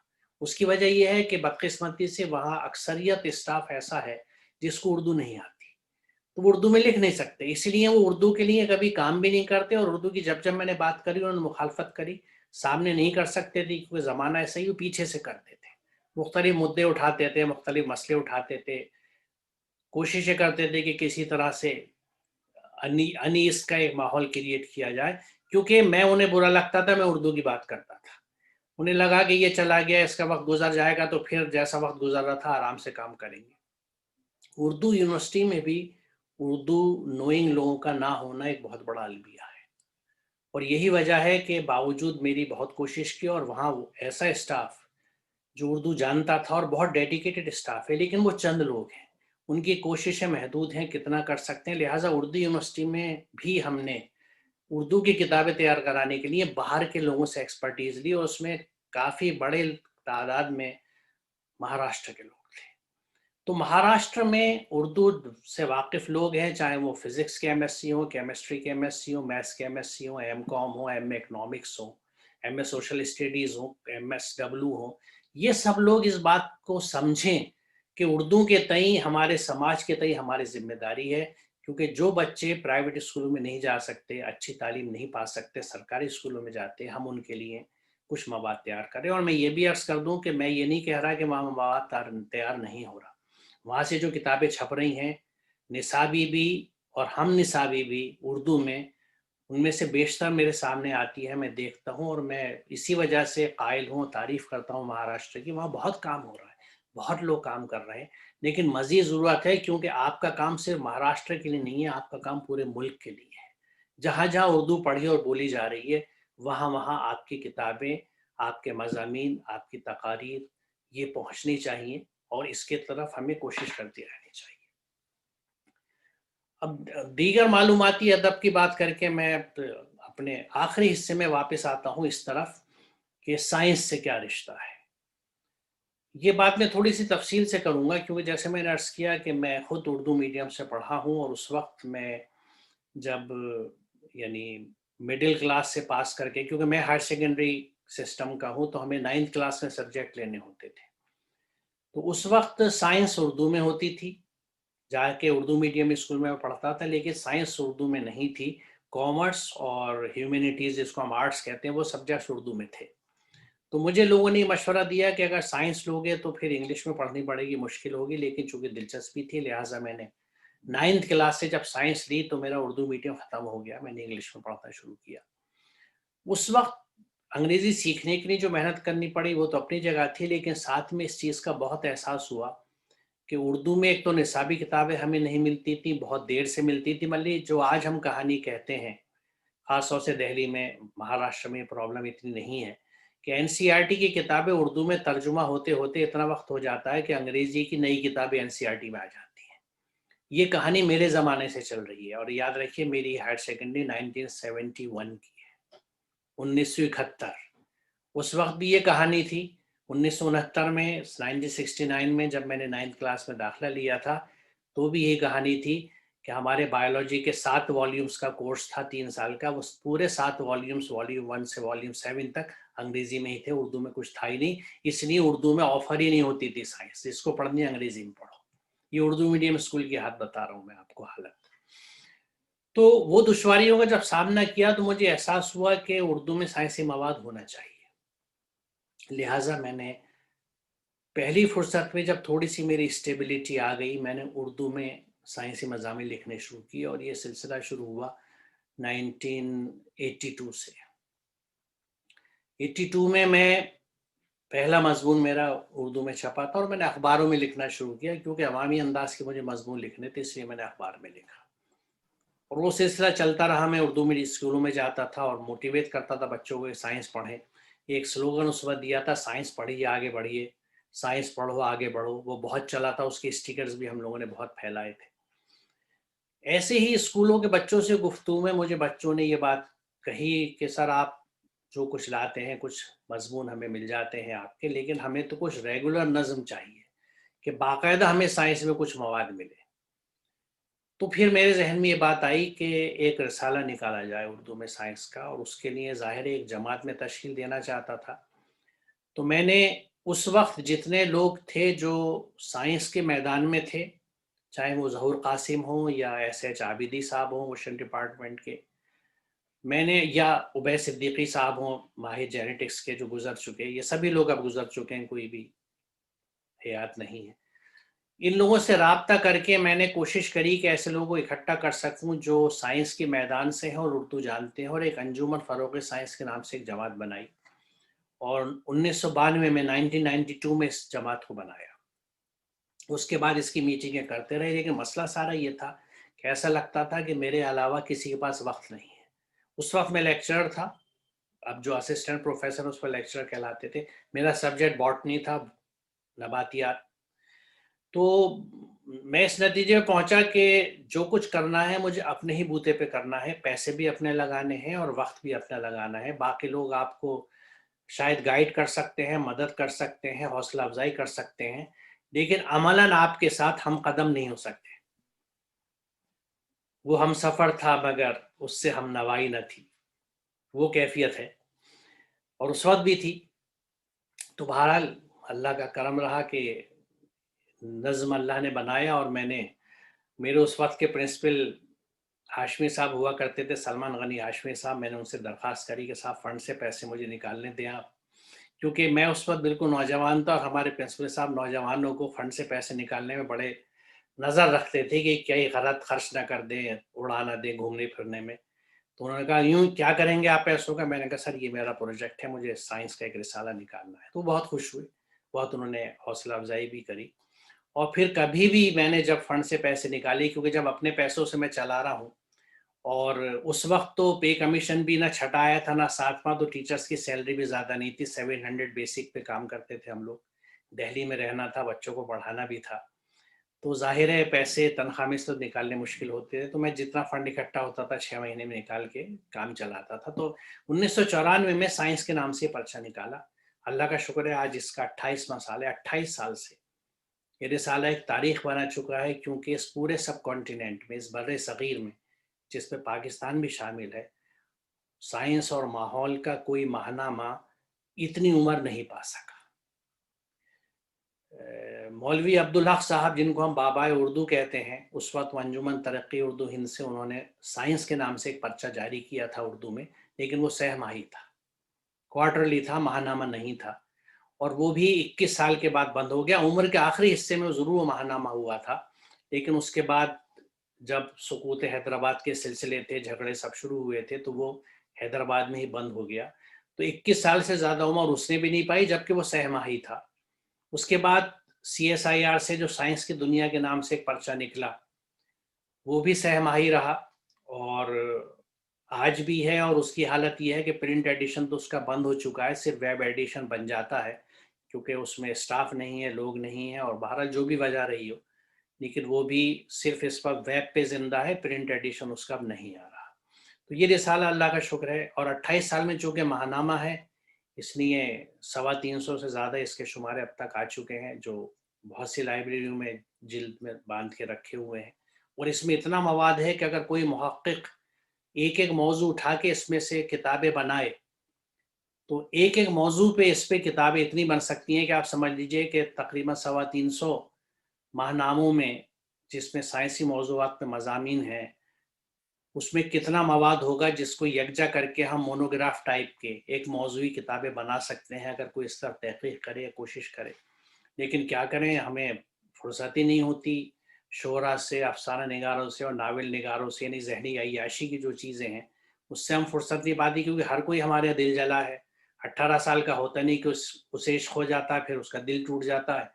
اس کی وجہ یہ ہے کہ بدقسمتی سے وہاں اکثریت اسٹاف ایسا ہے جس کو اردو نہیں آتی، تو وہ اردو میں لکھ نہیں سکتے، اس لیے وہ اردو کے لیے کبھی کام بھی نہیں کرتے، اور اردو کی جب میں نے بات کری انہوں نے مخالفت کری، سامنے نہیں کر سکتے تھے کیونکہ زمانہ ایسا ہی، وہ پیچھے سے کرتے تھے، مختلف مدعے اٹھاتے تھے، مختلف مسئلے اٹھاتے تھے، کوششیں کرتے تھے کہ کسی طرح سے انیس کا ایک ماحول کریٹ کیا جائے، کیونکہ میں انہیں برا لگتا تھا، میں اردو کی بات کرتا تھا، انہیں لگا کہ یہ چلا گیا، اس کا وقت گزر جائے گا، تو پھر جیسا وقت گزر رہا تھا آرام سے کام کریں گے۔ اردو یونیورسٹی میں بھی اردو نوئنگ لوگوں کا نہ ہونا ایک بہت بڑا المیہ ہے، اور یہی وجہ ہے کہ باوجود میری بہت کوشش کی، اور وہاں ایسا اسٹاف جو اردو جانتا تھا، اور بہت ڈیڈیکیٹڈ اسٹاف ہے، لیکن وہ چند لوگ ہیں، ان کی کوششیں محدود ہیں، کتنا کر سکتے ہیں، لہٰذا اردو یونیورسٹی میں بھی ہم نے اردو کی کتابیں تیار کرانے کے لیے باہر کے لوگوں سے ایکسپرٹیز لی، اور اس میں کافی بڑے تعداد میں مہاراشٹر کے لوگ تھے۔ تو مہاراشٹر میں اردو سے واقف لوگ ہیں، چاہے وہ فزکس کے MSc ہوں، کیمسٹری کے MSc ہوں، میتھس کے MSc ہوں، M.Com ہوں، MA اکنامکس ہوں، MA سوشل اسٹڈیز ہوں، MSW ہوں، یہ سب لوگ اس بات کو سمجھیں کہ اردو کے تئیں، ہمارے سماج کے تئیں ہماری ذمہ داری ہے، کیونکہ جو بچے پرائیویٹ اسکولوں میں نہیں جا سکتے، اچھی تعلیم نہیں پا سکتے، سرکاری اسکولوں میں جاتے، ہم ان کے لیے کچھ مواد تیار کریں۔ اور میں یہ بھی عرض کر دوں کہ میں یہ نہیں کہہ رہا کہ وہاں مواد تیار نہیں ہو رہا، وہاں سے جو کتابیں چھپ رہی ہیں، نصابی بھی اور ہم نصابی بھی اردو میں، ان میں سے بیشتر میرے سامنے آتی ہے، میں دیکھتا ہوں، اور میں اسی وجہ سے قائل ہوں، تعریف کرتا ہوں مہاراشٹر کی، وہاں بہت کام ہو رہا ہے، بہت لوگ کام کر رہے ہیں، لیکن مزید ضرورت ہے، کیونکہ آپ کا کام صرف مہاراشٹر کے لیے نہیں ہے، آپ کا کام پورے ملک کے لیے ہے۔ جہاں جہاں اردو پڑھی اور بولی جا رہی ہے، وہاں وہاں آپ کی کتابیں، آپ کے مضامین، آپ کی تقاریر یہ پہنچنی چاہیے، اور اس کے طرف ہمیں کوشش کرتی رہنی چاہیے۔ اب دیگر معلوماتی ادب کی بات کر کے میں اپنے آخری حصے میں واپس آتا ہوں اس طرف کہ سائنس سے کیا رشتہ ہے. یہ بات میں تھوڑی سی تفصیل سے کروں گا کیونکہ جیسے میں نے عرض کیا کہ میں خود اردو میڈیم سے پڑھا ہوں، اور اس وقت میں جب یعنی مڈل کلاس سے پاس کر کے، کیونکہ میں ہائر سیکنڈری سسٹم کا ہوں، تو ہمیں 9th کلاس میں سبجیکٹ لینے ہوتے تھے. تو اس وقت سائنس اردو میں ہوتی تھی، جا کے اردو میڈیم اسکول میں پڑھتا تھا، لیکن سائنس اردو میں نہیں تھی. کامرس اور ہیومینٹیز جس کو ہم آرٹس کہتے ہیں وہ سبجیکٹس اردو میں تھے. تو مجھے لوگوں نے مشورہ دیا کہ اگر سائنس لوگے تو پھر انگلش میں پڑھنی پڑے گی، مشکل ہوگی، لیکن چونکہ دلچسپی تھی لہٰذا میں نے 9th کلاس سے جب سائنس لی تو میرا اردو میڈیم ختم ہو گیا، میں نے انگلش میں پڑھنا شروع کیا. اس وقت انگریزی سیکھنے کے لیے جو محنت کرنی پڑی وہ تو اپنی جگہ تھی، لیکن ساتھ میں اس چیز کا بہت احساس ہوا کہ اردو میں ایک تو نصابی کتابیں ہمیں نہیں ملتی تھیں، بہت دیر سے ملتی تھی. مطلب جو آج ہم کہانی کہتے ہیں، خاص طور سے دہلی میں، مہاراشٹر میں پرابلم اتنی نہیں ہے کہ NCERT کی کتابیں اردو میں ترجمہ ہوتے ہوتے اتنا وقت ہو جاتا ہے کہ انگریزی کی نئی کتابیں NCERT میں آ جاتی ہیں. یہ کہانی میرے زمانے سے چل رہی ہے، اور یاد رکھیے میری ہائر سیکنڈری 1971 کی ہے، 1971. اس وقت بھی یہ کہانی تھی. 1969 میں 1969 میں جب میں نے 9th کلاس میں داخلہ لیا تھا تو بھی یہ کہانی تھی کہ ہمارے بایولوجی کے 7 والیومز کا کورس تھا 3 سال کا، وہ پورے 7 والیومز والیوم 1 سے والیوم 7 تک انگریزی میں ہی تھے، اردو میں کچھ تھا ہی نہیں. اس لیے اردو میں آفر ہی نہیں ہوتی تھی سائنس، اس کو پڑھنی ہے انگریزی میں پڑھو. یہ اردو میڈیم اسکول کی حالت بتا رہا ہوں میں آپ کو حالت. تو وہ دشواریوں کا جب سامنا کیا تو مجھے احساس ہوا کہ اردو میں سائنسی مواد ہونا چاہیے. لہٰذا میں نے پہلی فرصت میں جب تھوڑی سی میری اسٹیبلٹی آ گئی، میں نے اردو میں سائنسی مضامین لکھنے شروع کیے، اور یہ سلسلہ شروع ہوا 1982 سے. 82 میں پہلا مضمون میرا اردو میں چھپا تھا، اور میں نے اخباروں میں لکھنا شروع کیا کیونکہ عوامی انداز کے مجھے مضمون لکھنے تھے، اس لیے میں نے اخبار میں لکھا. اور وہ سلسلہ چلتا رہا. میں اردو میڈیم اسکولوں میں جاتا تھا اور موٹیویٹ کرتا تھا بچوں کو سائنس پڑھیں. ایک سلوگن اس وقت دیا تھا، سائنس پڑھیے آگے بڑھیے، سائنس پڑھو آگے بڑھو. وہ بہت چلا تھا، اس کے اسٹیکرز بھی ہم لوگوں نے بہت پھیلائے تھے. ایسے ہی اسکولوں کے بچوں سے گفتگو میں مجھے بچوں نے یہ بات کہی کہ سر آپ جو کچھ لاتے ہیں، کچھ مضمون ہمیں مل جاتے ہیں آپ کے، لیکن ہمیں تو کچھ ریگولر نظم چاہیے کہ باقاعدہ ہمیں سائنس میں کچھ مواد ملے. تو پھر میرے ذہن میں یہ بات آئی کہ ایک رسالہ نکالا جائے اردو میں سائنس کا، اور اس کے لیے ظاہر ایک جماعت میں تشکیل دینا چاہتا تھا. تو میں نے اس وقت جتنے لوگ تھے جو سائنس کے میدان میں تھے، چاہے وہ ظہور قاسم ہوں یا SH عابدی صاحب ہوں اوشن ڈپارٹمنٹ کے، میں نے یا عبید صدیقی صاحب ہوں ماہر جینیٹکس کے جو گزر چکے، یہ سبھی لوگ اب گزر چکے ہیں، کوئی بھی حیات نہیں ہے. ان لوگوں سے رابطہ کر کے میں نے کوشش کری کہ ایسے لوگوں کو اکٹھا کر سکوں جو سائنس کے میدان سے ہیں اور اردو جانتے ہیں، اور ایک انجمن فروغ سائنس کے نام سے ایک جماعت بنائی. اور 1992 میں 1992 میں اس جماعت کو بنایا. اس کے بعد اس کی میٹنگیں کرتے رہے، لیکن مسئلہ سارا یہ تھا کہ ایسا لگتا تھا کہ میرے علاوہ کسی کے پاس وقت نہیں ہے. اس وقت میں لیکچرر تھا، اب جو اسسٹنٹ پروفیسر اس پر لیکچرر کہلاتے تھے. میرا سبجیکٹ باٹنی تھا، نباتیات. تو میں اس نتیجے میں پہنچا کہ جو کچھ کرنا ہے مجھے اپنے ہی بوتے پہ کرنا ہے، پیسے بھی اپنے لگانے ہیں اور وقت بھی اپنا لگانا ہے. باقی لوگ آپ کو شاید گائیڈ کر سکتے ہیں، مدد کر سکتے ہیں، حوصلہ افزائی کر سکتے ہیں، لیکن عملاً آپ کے ساتھ ہم قدم نہیں ہو سکتے. وہ ہم سفر تھا مگر اس سے ہم نوائی نہ تھی، وہ کیفیت ہے، اور اس وقت بھی تھی. تو بہرحال اللہ کا کرم رہا کہ نظم اللہ نے بنایا، اور میں نے میرے اس وقت کے پرنسپل ہاشمی صاحب ہوا کرتے تھے، سلمان غنی ہاشمی صاحب. میں نے ان سے درخواست کری کہ صاحب فنڈ سے پیسے مجھے نکالنے دیں آپ، کیونکہ میں اس وقت بالکل نوجوان تھا، اور ہمارے پرنسپل صاحب نوجوانوں کو فنڈ سے پیسے نکالنے میں بڑے نظر رکھتے تھے کہ کئی غلط خرچ نہ کر دیں، اڑا نہ دیں گھومنے پھرنے میں. تو انہوں نے کہا یوں کیا کریں گے آپ پیسوں کا؟ میں نے کہا سر یہ میرا پروجیکٹ ہے، مجھے سائنس کا ایک رسالہ نکالنا ہے. تو بہت خوش ہوئے، بہت انہوں نے حوصلہ افزائی بھی کری. اور پھر کبھی بھی میں نے جب فنڈ سے پیسے نکالی، کیونکہ جب اپنے پیسوں سے میں چلا رہا ہوں، اور اس وقت تو پے کمیشن بھی نہ چھٹا آیا تھا نہ ساتواں، تو ٹیچرز کی سیلری بھی زیادہ نہیں تھی، 700 بیسک پہ کام کرتے تھے ہم لوگ. دہلی میں رہنا تھا، بچوں کو پڑھانا بھی تھا. تو ظاہر ہے پیسے تنخواہ میں سے تو نکالنے مشکل ہوتے تھے، تو میں جتنا فنڈ اکٹھا ہوتا تھا 6 مہینے میں نکال کے کام چلاتا تھا. تو 1994 میں سائنس کے نام سے پرچہ نکالا. اللہ کا شکر ہے آج اس کا 28واں سال ہے. 28 سال سے یہ رسالہ ایک تاریخ بنا چکا ہے، کیونکہ اس پورے سب کانٹیننٹ میں، اس بر صغیر میں جس میں پاکستان بھی شامل ہے، سائنس اور ماحول کا کوئی ماہنامہ اتنی عمر نہیں پا سکا. مولوی عبدالحق صاحب، جن کو ہم بابائے اردو کہتے ہیں، اس وقت انجمن ترقی اردو ہند سے انہوں نے سائنس کے نام سے ایک پرچہ جاری کیا تھا اردو میں، لیکن وہ 6 ماہی تھا، کوارٹرلی تھا، ماہنامہ نہیں تھا، اور وہ بھی 21 سال کے بعد بند ہو گیا. عمر کے آخری حصے میں ضرور ماہنامہ ہوا تھا، لیکن اس کے بعد جب سقوط حیدرآباد کے سلسلے تھے، جھگڑے سب شروع ہوئے تھے، تو وہ حیدرآباد میں ہی بند ہو گیا. تو 21 سال سے زیادہ عمر اس نے بھی نہیں پائی، جبکہ وہ 6 ماہی تھا. اس کے بعد CSIR سے جو سائنس کی دنیا کے نام سے ایک پرچہ نکلا، وہ بھی 6 ماہی رہا، اور آج بھی ہے. اور اس کی حالت یہ ہے کہ پرنٹ ایڈیشن تو اس کا بند ہو چکا ہے، صرف ویب ایڈیشن بن جاتا ہے، کیونکہ اس میں اسٹاف نہیں ہے، لوگ نہیں ہیں، اور بہرحال جو بھی وجہ رہی ہو، لیکن وہ بھی صرف اس وقت ویب پہ زندہ ہے، پرنٹ ایڈیشن اس کا اب نہیں آ رہا. تو یہ رسالہ اللہ کا شکر ہے. اور 28 سال میں چونکہ ماہنامہ ہے، اس لیے 350 سے زیادہ اس کے شمارے اب تک آ چکے ہیں، جو بہت سی لائبریریوں میں جلد میں باندھ کے رکھے ہوئے ہیں. اور اس میں اتنا مواد ہے کہ اگر کوئی محقق ایک ایک موضوع اٹھا کے اس میں سے کتابیں بنائے، تو ایک ایک موضوع پہ اس پہ کتابیں اتنی بن سکتی ہیں کہ آپ سمجھ لیجئے کہ تقریباً 350 ماہناموں میں، جس میں سائنسی موضوعات پہ مضامین ہیں، اس میں کتنا مواد ہوگا جس کو یکجا کر کے ہم مونوگراف ٹائپ کے ایک موضوعی کتابیں بنا سکتے ہیں، اگر کوئی اس طرح تحقیق کرے یا کوشش کرے. لیکن کیا کریں، ہمیں فرصت ہی نہیں ہوتی. شعراء سے، افسانہ نگاروں سے اور ناول نگاروں سے، یعنی ذہنی عیاشی کی جو چیزیں ہیں، اس سے ہم فرصت نہیں پاتی، کیونکہ ہر کوئی ہمارے دل جلا ہے. 18 سال کا ہوتا نہیں کہ اسے عشق ہو جاتا ہے، پھر اس کا دل ٹوٹ جاتا ہے،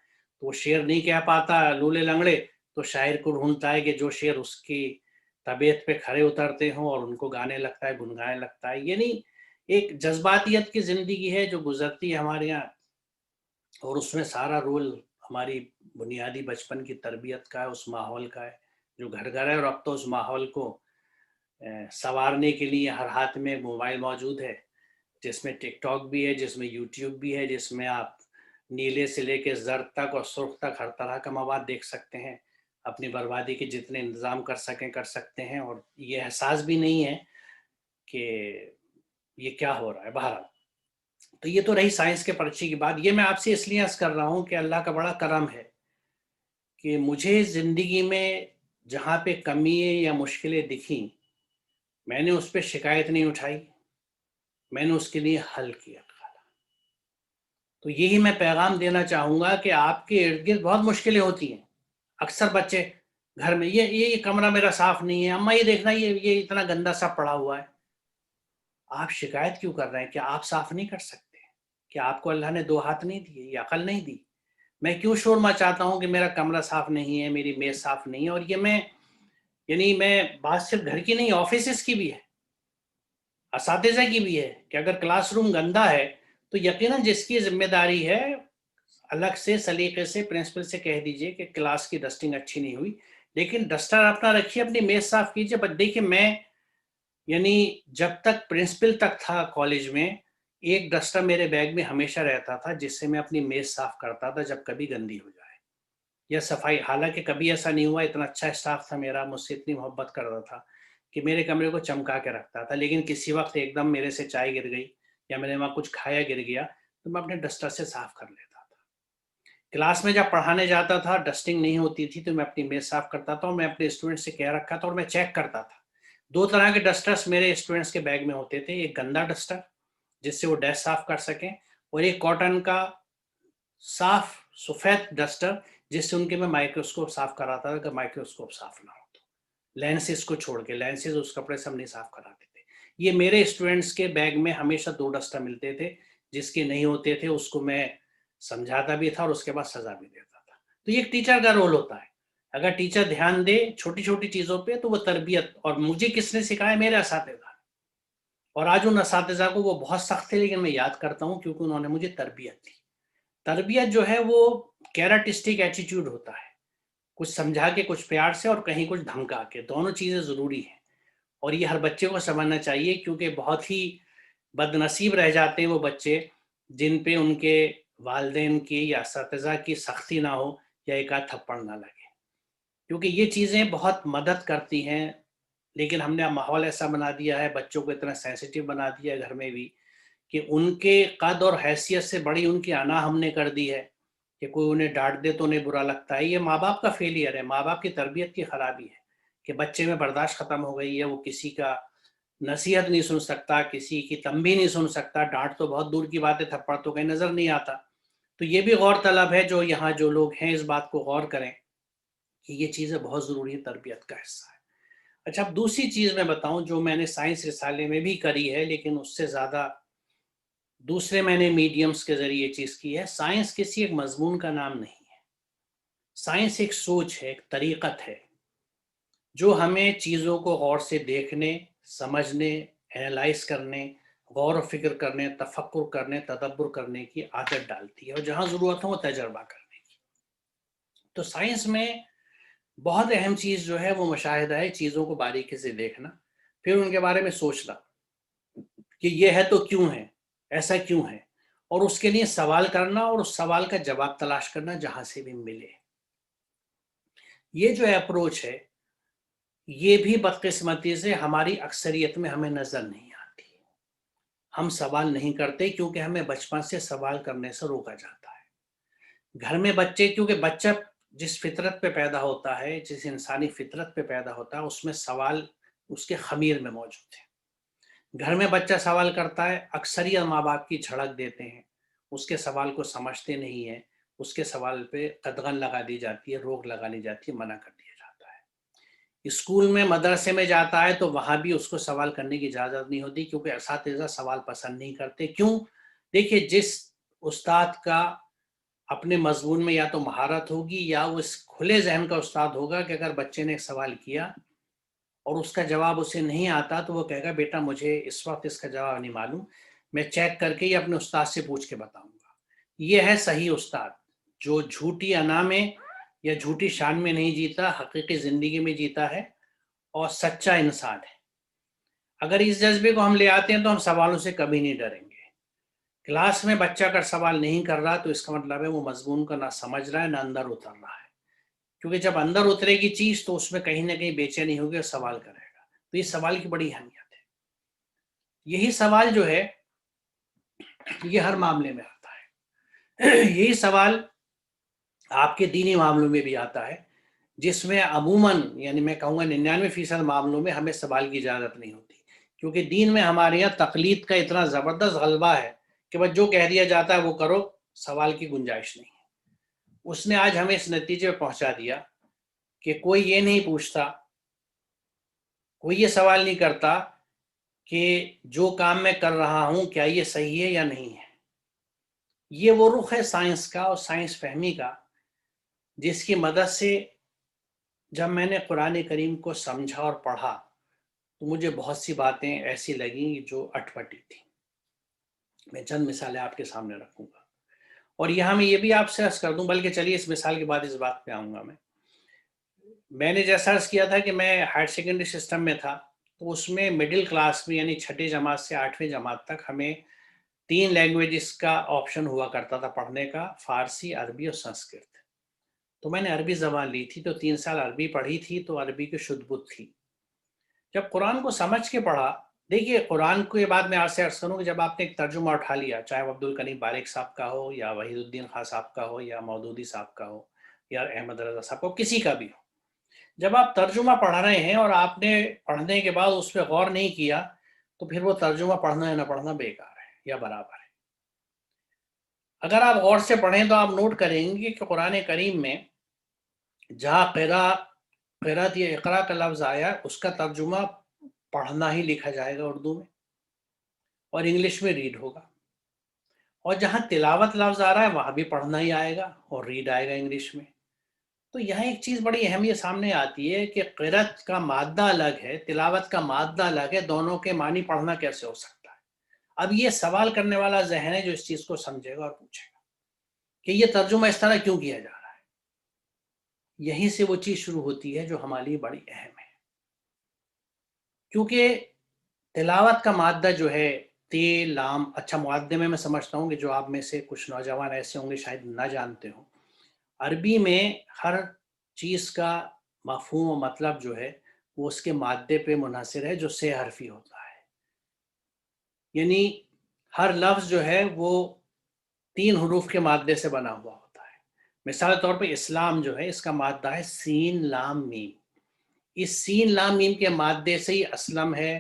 تو وہ شعر نہیں کہہ پاتا، لولے لنگڑے. تو شاعر کو ڈھونڈتا ہے کہ جو شعر اس کی طبیعت پہ کھڑے اترتے ہوں، اور ان کو گانے لگتا ہے، گنگانے لگتا ہے. یعنی ایک جذباتیت کی زندگی ہے جو گزرتی ہے ہمارے یہاں، اور اس میں سارا رول ہماری بنیادی بچپن کی تربیت کا ہے، اس ماحول کا ہے جو گھر گھر ہے. اور اب تو اس ماحول کو سنوارنے کے لیے ہر ہاتھ میں موبائل موجود ہے، جس میں ٹک ٹاک بھی ہے، جس میں یوٹیوب بھی ہے، جس میں آپ نیلے سے لے کے زرد تک اور سرخ تک ہر طرح کا مواد دیکھ سکتے ہیں. اپنی بربادی کے جتنے انتظام کر سکیں کر سکتے ہیں، اور یہ احساس بھی نہیں ہے کہ یہ کیا ہو رہا ہے. بہرحال تو یہ تو رہی سائنس کے پرچے کی بات. یہ میں آپ سے اس لیے عرض کر رہا ہوں کہ اللہ کا بڑا کرم ہے کہ مجھے زندگی میں جہاں پہ کمیاں یا مشکلیں دکھیں، میں نے اس پہ شکایت نہیں اٹھائی، میں نے اس کے لیے حل کیا. تو یہی میں پیغام دینا چاہوں گا کہ آپ کے ارد گرد بہت مشکلیں ہوتی ہیں. اکثر بچے گھر میں یہ کمرہ میرا صاف نہیں ہے، اماں یہ دیکھنا یہ اتنا گندا سا پڑا ہوا ہے. آپ شکایت کیوں کر رہے ہیں؟ کیا آپ صاف نہیں کر سکتے؟ کیا آپ کو اللہ نے 2 ہاتھ نہیں دیے، یہ عقل نہیں دی؟ میں کیوں شور مچاتا ہوں کہ میرا کمرہ صاف نہیں ہے، میری میز صاف نہیں ہے؟ اور یہ میں بات صرف گھر کی نہیں، آفیسز کی بھی ہے، اساتذہ کی بھی ہے، کہ اگر کلاس روم گندا ہے تو یقیناً جس کی ذمہ داری ہے، الگ سے سلیقے سے پرنسپل سے کہہ دیجئے کہ کلاس کی ڈسٹنگ اچھی نہیں ہوئی، لیکن ڈسٹر اپنا رکھیے، اپنی میز صاف کیجئے. بٹ دیکھیے، میں یعنی جب تک پرنسپل تک تھا کالج میں، ایک ڈسٹر میرے بیگ میں ہمیشہ رہتا تھا، جس سے میں اپنی میز صاف کرتا تھا جب کبھی گندی ہو جائے یا صفائی. حالانکہ کبھی ایسا نہیں ہوا، اتنا اچھا اسٹاف تھا میرا، مجھ سے اتنی محبت کرتا تھا کہ میرے کمرے کو چمکا کے رکھتا تھا. لیکن کسی وقت ایک دم میرے سے چائے گر گئی یا میں نے وہاں کچھ کھایا گر گیا، تو میں اپنے ڈسٹر سے صاف کر لیتا تھا. کلاس میں جب پڑھانے جاتا تھا، ڈسٹنگ نہیں ہوتی تھی، تو میں اپنی میز صاف کرتا تھا، اور میں اپنے اسٹوڈنٹ سے کہہ رکھا تھا، اور میں چیک کرتا تھا. 2 طرح کے ڈسٹرز میرے اسٹوڈنٹس کے بیگ میں ہوتے تھے، ایک گندا ڈسٹر جس سے وہ ڈیسک صاف کر سکیں، اور ایک کاٹن کا صاف سفید ڈسٹر جس سے ان کے میں مائکروسکوپ صاف کراتا تھا کہ مائکروسکوپ صاف نہ ہو تو لینسز کو چھوڑ کے. لینسز اس کپڑے سے ہم نہیں صاف کراتے تھے. یہ میرے اسٹوڈنٹس کے بیگ میں ہمیشہ 2 ڈسٹر ملتے تھے، جس کے نہیں ہوتے تھے اس کو میں سمجھاتا بھی تھا اور اس کے بعد سزا بھی دیتا تھا. تو یہ ایک ٹیچر کا رول ہوتا ہے. اگر ٹیچر دھیان دے چھوٹی چھوٹی چیزوں پہ تو وہ تربیت. اور مجھے کس نے سکھایا؟ میرے اساتذہ. اور آج ان اساتذہ کو وہ بہت سخت تھے، لیکن میں یاد کرتا ہوں کیونکہ انہوں نے مجھے تربیت دی. تربیت جو ہے وہ کیراٹسٹک ایٹیٹیوڈ ہوتا ہے. کچھ سمجھا کے کچھ پیار سے، اور کہیں کچھ دھمکا کے، دونوں چیزیں ضروری ہیں، اور یہ ہر بچے کو سمجھنا چاہیے، کیونکہ بہت ہی بد نصیب رہ جاتے ہیں وہ بچے جن پہ ان کے والدین کی یا اساتذہ کی سختی نہ ہو یا ایک آدھ تھپڑ نہ لگے، کیونکہ یہ چیزیں بہت مدد کرتی ہیں۔ لیکن ہم نے اب ماحول ایسا بنا دیا ہے، بچوں کو اتنا سینسیٹیو بنا دیا ہے گھر میں بھی، کہ ان کے قد اور حیثیت سے بڑی ان کی انا ہم نے کر دی ہے، کہ کوئی انہیں ڈانٹ دے تو انہیں برا لگتا ہے۔ یہ ماں باپ کا فیلئر ہے، ماں باپ کی تربیت کی خرابی ہے، کہ بچے میں برداشت ختم ہو گئی ہے، وہ کسی کا نصیحت نہیں سن سکتا، کسی کی تنبیہ نہیں سن سکتا، ڈانٹ تو بہت دور کی بات ہے، تھپڑ تو کہیں نظر نہیں آتا۔ تو یہ بھی غور طلب ہے، جو یہاں جو لوگ ہیں اس بات کو غور کریں کہ یہ چیزیں بہت ضروری ہے، تربیت کا حصہ ہے۔ اچھا، اب دوسری چیز میں بتاؤں جو میں نے سائنس رسالے میں بھی کری ہے، لیکن اس سے زیادہ دوسرے میں نے میڈیمز کے ذریعے یہ چیز کی ہے۔ سائنس کسی ایک مضمون کا نام نہیں ہے، سائنس ایک سوچ ہے، ایک طریقت ہے، جو ہمیں چیزوں کو غور سے دیکھنے، سمجھنے، اینالائز کرنے، غور و فکر کرنے، تفکر کرنے، تدبر کرنے کی عادت ڈالتی ہے، اور جہاں ضرورت ہو وہ تجربہ کرنے کی۔ تو سائنس میں بہت اہم چیز جو ہے وہ مشاہدہ ہے، چیزوں کو باریکی سے دیکھنا، پھر ان کے بارے میں سوچنا کہ یہ ہے تو کیوں ہے، ایسا کیوں ہے، اور اس کے لیے سوال کرنا، اور اس سوال کا جواب تلاش کرنا جہاں سے بھی ملے۔ یہ جو اپروچ ہے، یہ بھی بدقسمتی سے ہماری اکثریت میں ہمیں نظر نہیں آتی۔ ہم سوال نہیں کرتے کیونکہ ہمیں بچپن سے سوال کرنے سے روکا جاتا ہے۔ گھر میں بچے، کیونکہ بچہ جس فطرت پہ پیدا ہوتا ہے، جس انسانی فطرت پہ پیدا ہوتا ہے، اس میں سوال اس کے خمیر میں موجود ہے۔ گھر میں بچہ سوال کرتا ہے، اکثریت ماں باپ کی جھڑک دیتے ہیں، اس کے سوال کو سمجھتے نہیں ہیں، اس کے سوال پہ قدغن لگا دی جاتی ہے، روک لگا لی جاتی ہے، منع کر دیا جاتا ہے۔ اسکول میں، مدرسے میں جاتا ہے تو وہاں بھی اس کو سوال کرنے کی اجازت نہیں ہوتی، کیونکہ اساتذہ سوال پسند نہیں کرتے۔ کیوں؟ دیکھیے، جس استاد کا اپنے مضمون میں یا تو مہارت ہوگی، یا وہ اس کھلے ذہن کا استاد ہوگا کہ اگر بچے نے ایک سوال کیا اور اس کا جواب اسے نہیں آتا تو وہ کہے گا بیٹا مجھے اس وقت اس کا جواب نہیں معلوم، میں چیک کر کے یا اپنے استاد سے پوچھ کے بتاؤں گا۔ یہ ہے صحیح استاد، جو جھوٹی انا میں یا جھوٹی شان میں نہیں جیتا، حقیقی زندگی میں جیتا ہے اور سچا انسان ہے۔ اگر اس جذبے کو ہم لے آتے ہیں تو ہم سوالوں سے کبھی نہیں ڈریں گے۔ کلاس میں بچہ اگر سوال نہیں کر رہا تو اس کا مطلب ہے وہ مضمون کا نہ سمجھ رہا ہے، نہ اندر اتر رہا ہے، کیونکہ جب اندر اترے گی چیز تو اس میں کہیں نہ کہیں بے چینی ہوگی اور سوال کرے گا۔ تو یہ سوال کی بڑی اہمیت ہے۔ یہی سوال جو ہے یہ ہر معاملے میں آتا ہے۔ یہی سوال آپ کے دینی معاملوں میں بھی آتا ہے، جس میں عموماً، یعنی میں کہوں گا 99% معاملوں میں ہمیں سوال کی اجازت نہیں ہوتی، کیونکہ دین میں ہمارے یہاں تقلید کا اتنا زبردست غلبہ ہے کہ بس جو کہہ دیا جاتا ہے وہ کرو، سوال کی گنجائش نہیں ہے۔ اس نے آج ہمیں اس نتیجے پہ پہنچا دیا کہ کوئی یہ نہیں پوچھتا، کوئی یہ سوال نہیں کرتا کہ جو کام میں کر رہا ہوں کیا یہ صحیح ہے یا نہیں ہے۔ یہ وہ رخ ہے سائنس کا اور سائنس فہمی کا، جس کی مدد سے جب میں نے قرآن کریم کو سمجھا اور پڑھا تو مجھے بہت سی باتیں ایسی لگیں جو اٹپٹی تھیں۔ میں چند مثالیں آپ کے سامنے رکھوں گا، اور یہاں میں یہ بھی آپ سے عرض کر دوں، بلکہ چلیے اس مثال کے بعد اس بات پہ آؤں گا۔ میں نے جیسا عرض کیا تھا کہ میں ہائر سیکنڈری سسٹم میں تھا، تو اس میں مڈل کلاس میں، یعنی چھٹی جماعت سے 8ویں جماعت تک ہمیں 3 لینگویجز کا آپشن ہوا کرتا تھا پڑھنے کا، فارسی، عربی اور سنسکرت۔ تو میں نے عربی زبان لی تھی، تو 3 سال عربی پڑھی تھی، تو عربی کی شدھ بدھ تھی۔ جب قرآن کو سمجھ کے پڑھا، دیکھیے قرآن کو یہ بات میں آپ سے عرض کروں کہ جب آپ نے ایک ترجمہ اٹھا لیا، چاہے وہ عبدالکریم بارق صاحب کا ہو، یا وحید الدین خان صاحب کا ہو، یا مودودی صاحب کا ہو، یا احمد رضا صاحب کا ہو، کسی کا بھی ہو، جب آپ ترجمہ پڑھ رہے ہیں اور آپ نے پڑھنے کے بعد اس پہ غور نہیں کیا، تو پھر وہ ترجمہ پڑھنا یا نہ پڑھنا بیکار ہے یا برابر ہے۔ اگر آپ غور سے پڑھیں تو آپ نوٹ کریں گے کہ قرآن کریم میں جہاں قرأت یا اقرا کا لفظ آیا، اس کا ترجمہ پڑھنا ہی لکھا جائے گا اردو میں، اور انگلش میں ریڈ ہوگا، اور جہاں تلاوت لفظ آ رہا ہے وہاں بھی پڑھنا ہی آئے گا اور ریڈ آئے گا انگلش میں۔ تو یہاں ایک چیز بڑی اہمیت سامنے آتی ہے کہ قرأت کا مادہ الگ ہے، تلاوت کا مادہ الگ ہے، دونوں کے معنی پڑھنا کیسے ہو سکتا ہے؟ اب یہ سوال کرنے والا ذہن ہے جو اس چیز کو سمجھے گا اور پوچھے گا کہ یہ ترجمہ اس طرح کیوں کیا جا رہا ہے، یہیں سے وہ چیز شروع ہوتی ہے جو ہمارے لیے بڑی اہم ہے، کیونکہ تلاوت کا مادہ جو ہے تے لام، اچھا مقدمے میں سمجھتا ہوں کہ جو آپ میں سے کچھ نوجوان ایسے ہوں گے شاید نہ جانتے ہوں، عربی میں ہر چیز کا مفہوم و مطلب جو ہے وہ اس کے مادے پہ منحصر ہے جو 6 حرفی ہوتا ہے، یعنی ہر لفظ جو ہے وہ 3 حروف کے مادے سے بنا ہوا ہوتا ہے۔ مثال طور پہ اسلام جو ہے اس کا مادہ ہے سین لام میم، اس سین لام میم کے مادے سے ہی اسلم ہے،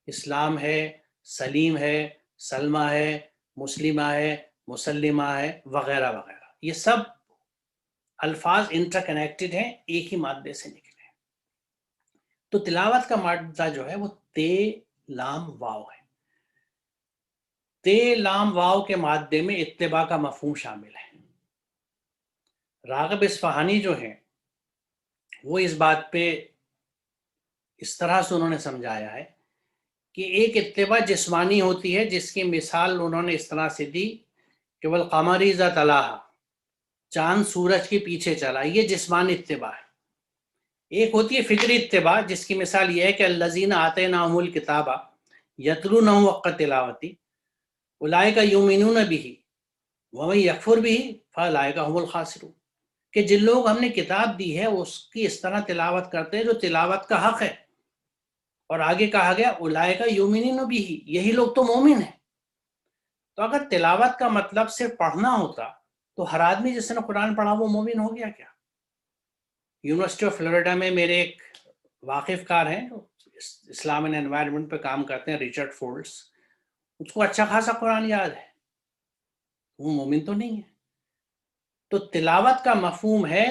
اسلام ہے، سلیم ہے، سلمہ ہے، مسلمہ ہے، مسلمہ ہے، وغیرہ وغیرہ، یہ سب الفاظ انٹر کنیکٹڈ ہیں، ایک ہی مادے سے نکلے ہیں۔ تو تلاوت کا مادہ جو ہے وہ تے لام واو ہے۔ تے لام واو کے مادے میں اتباع کا مفہوم شامل ہے۔ راغب اصفہانی جو ہیں وہ اس بات پہ اس طرح سے انہوں نے سمجھایا ہے کہ ایک اتباع جسمانی ہوتی ہے جس کی مثال انہوں نے اس طرح سے دی کہ والقمر اذا تلاہا، چاند سورج کے پیچھے چلا، یہ جسمانی اتباع ہے۔ ایک ہوتی ہے فکری اتباع جس کی مثال یہ ہے کہ الذین آتیناہم الکتاب یتلونہ حق تلاوتہ اولئک یؤمنون بہ ومن یکفر بہ فاولئک هم الخاسرون، کہ جن لوگ ہم نے کتاب دی ہے اس کی اس طرح تلاوت کرتے ہیں جو تلاوت کا حق ہے، اور آگے کہا گیا اولئک یؤمنون بہ، یہی لوگ تو مومن ہیں۔ تو اگر تلاوت کا مطلب صرف پڑھنا ہوتا تو ہر آدمی جس نے قرآن پڑھا وہ مومن ہو گیا کیا؟ یونیورسٹی آف فلوریڈا میں میرے ایک واقف کار ہیں جو اسلام اینڈ انوائرمنٹ پہ کام کرتے ہیں، ریچرڈ فولٹس، اس کو اچھا خاصا قرآن یاد ہے، وہ مومن تو نہیں ہے۔ تو تلاوت کا مفہوم ہے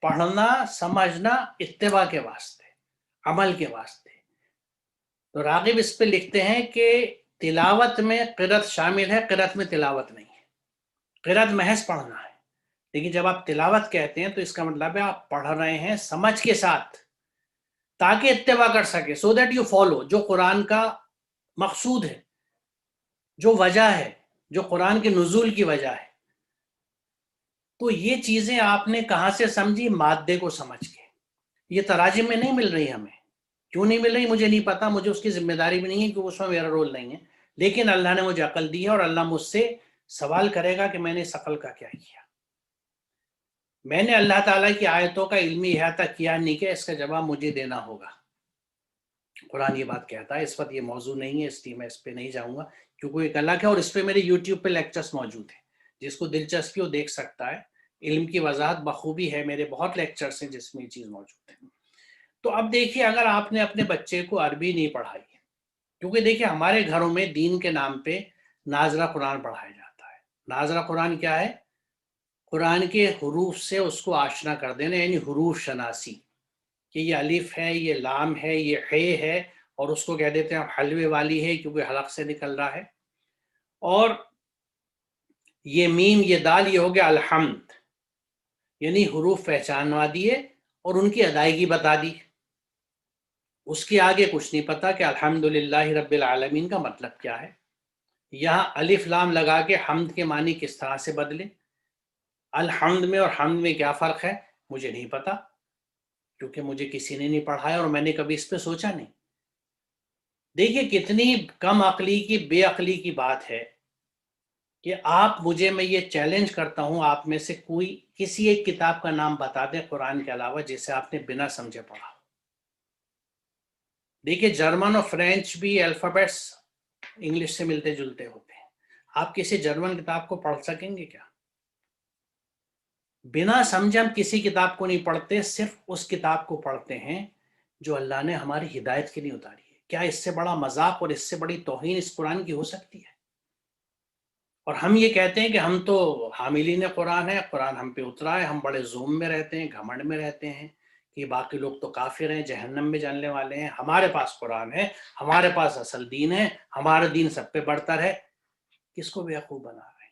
پڑھنا، سمجھنا، اتباع کے واسطے، عمل کے واسطے۔ تو راغب اس پہ لکھتے ہیں کہ تلاوت میں قرأت شامل ہے، قرأت میں تلاوت نہیں ہے، قرأت محض پڑھنا ہے، لیکن جب آپ تلاوت کہتے ہیں تو اس کا مطلب ہے آپ پڑھ رہے ہیں سمجھ کے ساتھ تاکہ اتباع کر سکے، سو دیٹ یو فالو، جو قرآن کا مقصود ہے، جو وجہ ہے، جو قرآن کے نزول کی وجہ ہے۔ تو یہ چیزیں آپ نے کہاں سے سمجھی؟ مادے کو سمجھ کے۔ یہ تراجم میں نہیں مل رہی ہمیں، کیوں نہیں مل رہی مجھے نہیں پتا، مجھے اس کی ذمہ داری بھی نہیں ہے کیونکہ اس میں میرا رول نہیں ہے، لیکن اللہ نے مجھے عقل دی ہے اور اللہ مجھ سے سوال کرے گا کہ میں نے اس عقل کا کیا کیا۔ میں نے اللہ تعالیٰ کی آیتوں کا علمی احاطہ کیا نہیں کیا، اس کا جواب مجھے دینا ہوگا۔ قرآن یہ بات کہتا ہے، اس وقت یہ موضوع نہیں ہے اس لیے میں اس پہ نہیں جاؤں گا کیونکہ ایک الگ ہے، اور اس پہ میرے یوٹیوب پہ لیکچرز موجود ہیں، جس کو دلچسپی وہ دیکھ سکتا ہے۔ علم کی وضاحت بخوبی ہے، میرے بہت لیکچرز ہیں جس میں یہ چیز موجود ہے۔ تو اب دیکھیے، اگر آپ نے اپنے بچے کو عربی نہیں پڑھائی، کیونکہ دیکھیے ہمارے گھروں میں دین کے نام پہ ناظرہ قرآن پڑھایا جاتا ہے۔ ناظرہ قرآن کیا ہے؟ قرآن کے حروف سے اس کو آشنا کر دینا، یعنی حروف شناسی، کہ یہ الف ہے، یہ لام ہے، یہ ہے ہے، اور اس کو کہہ دیتے ہیں حلوے والی ہے کیونکہ حلق سے نکل رہا ہے، اور یہ میم، یہ دال، یہ ہو گیا الحمد، یعنی حروف پہچانوا دیے اور ان کی ادائیگی بتا دی۔ اس کے آگے کچھ نہیں پتا کہ الحمدللہ رب العالمین کا مطلب کیا ہے، یہاں الف لام لگا کے حمد کے معنی کس طرح سے بدلے، الحمد میں اور حمد میں کیا فرق ہے مجھے نہیں پتا، کیونکہ مجھے کسی نے نہیں پڑھایا اور میں نے کبھی اس پہ سوچا نہیں۔ دیکھیے کتنی کم عقلی کی، بے عقلی کی بات ہے کہ آپ مجھے، میں یہ چیلنج کرتا ہوں، آپ میں سے کوئی کسی ایک کتاب کا نام بتا دیں قرآن کے علاوہ جسے آپ نے بنا سمجھے پڑھا۔ دیکھیے جرمن اور فرینچ بھی الفابیٹس انگلش سے ملتے جلتے ہوتے ہیں، آپ کسی جرمن کتاب کو پڑھ سکیں گے کیا؟ بنا سمجھے ہم کسی کتاب کو نہیں پڑھتے، صرف اس کتاب کو پڑھتے ہیں جو اللہ نے ہماری ہدایت کے لیے اتاری ہے۔ کیا اس سے بڑا مذاق اور اس سے بڑی توہین اس قرآن کی ہو سکتی ہے؟ اور ہم یہ کہتے ہیں کہ ہم تو حاملین قرآن ہیں، قرآن ہم پہ اترا ہے، ہم بڑے زوم میں رہتے ہیں، گھمنڈ میں رہتے ہیں کہ باقی لوگ تو کافر ہیں، جہنم میں جاننے والے ہیں، ہمارے پاس قرآن ہے، ہمارے پاس اصل دین ہے، ہمارا دین سب پہ برتر ہے۔ کس کو بیوقوف بنا رہے ہیں؟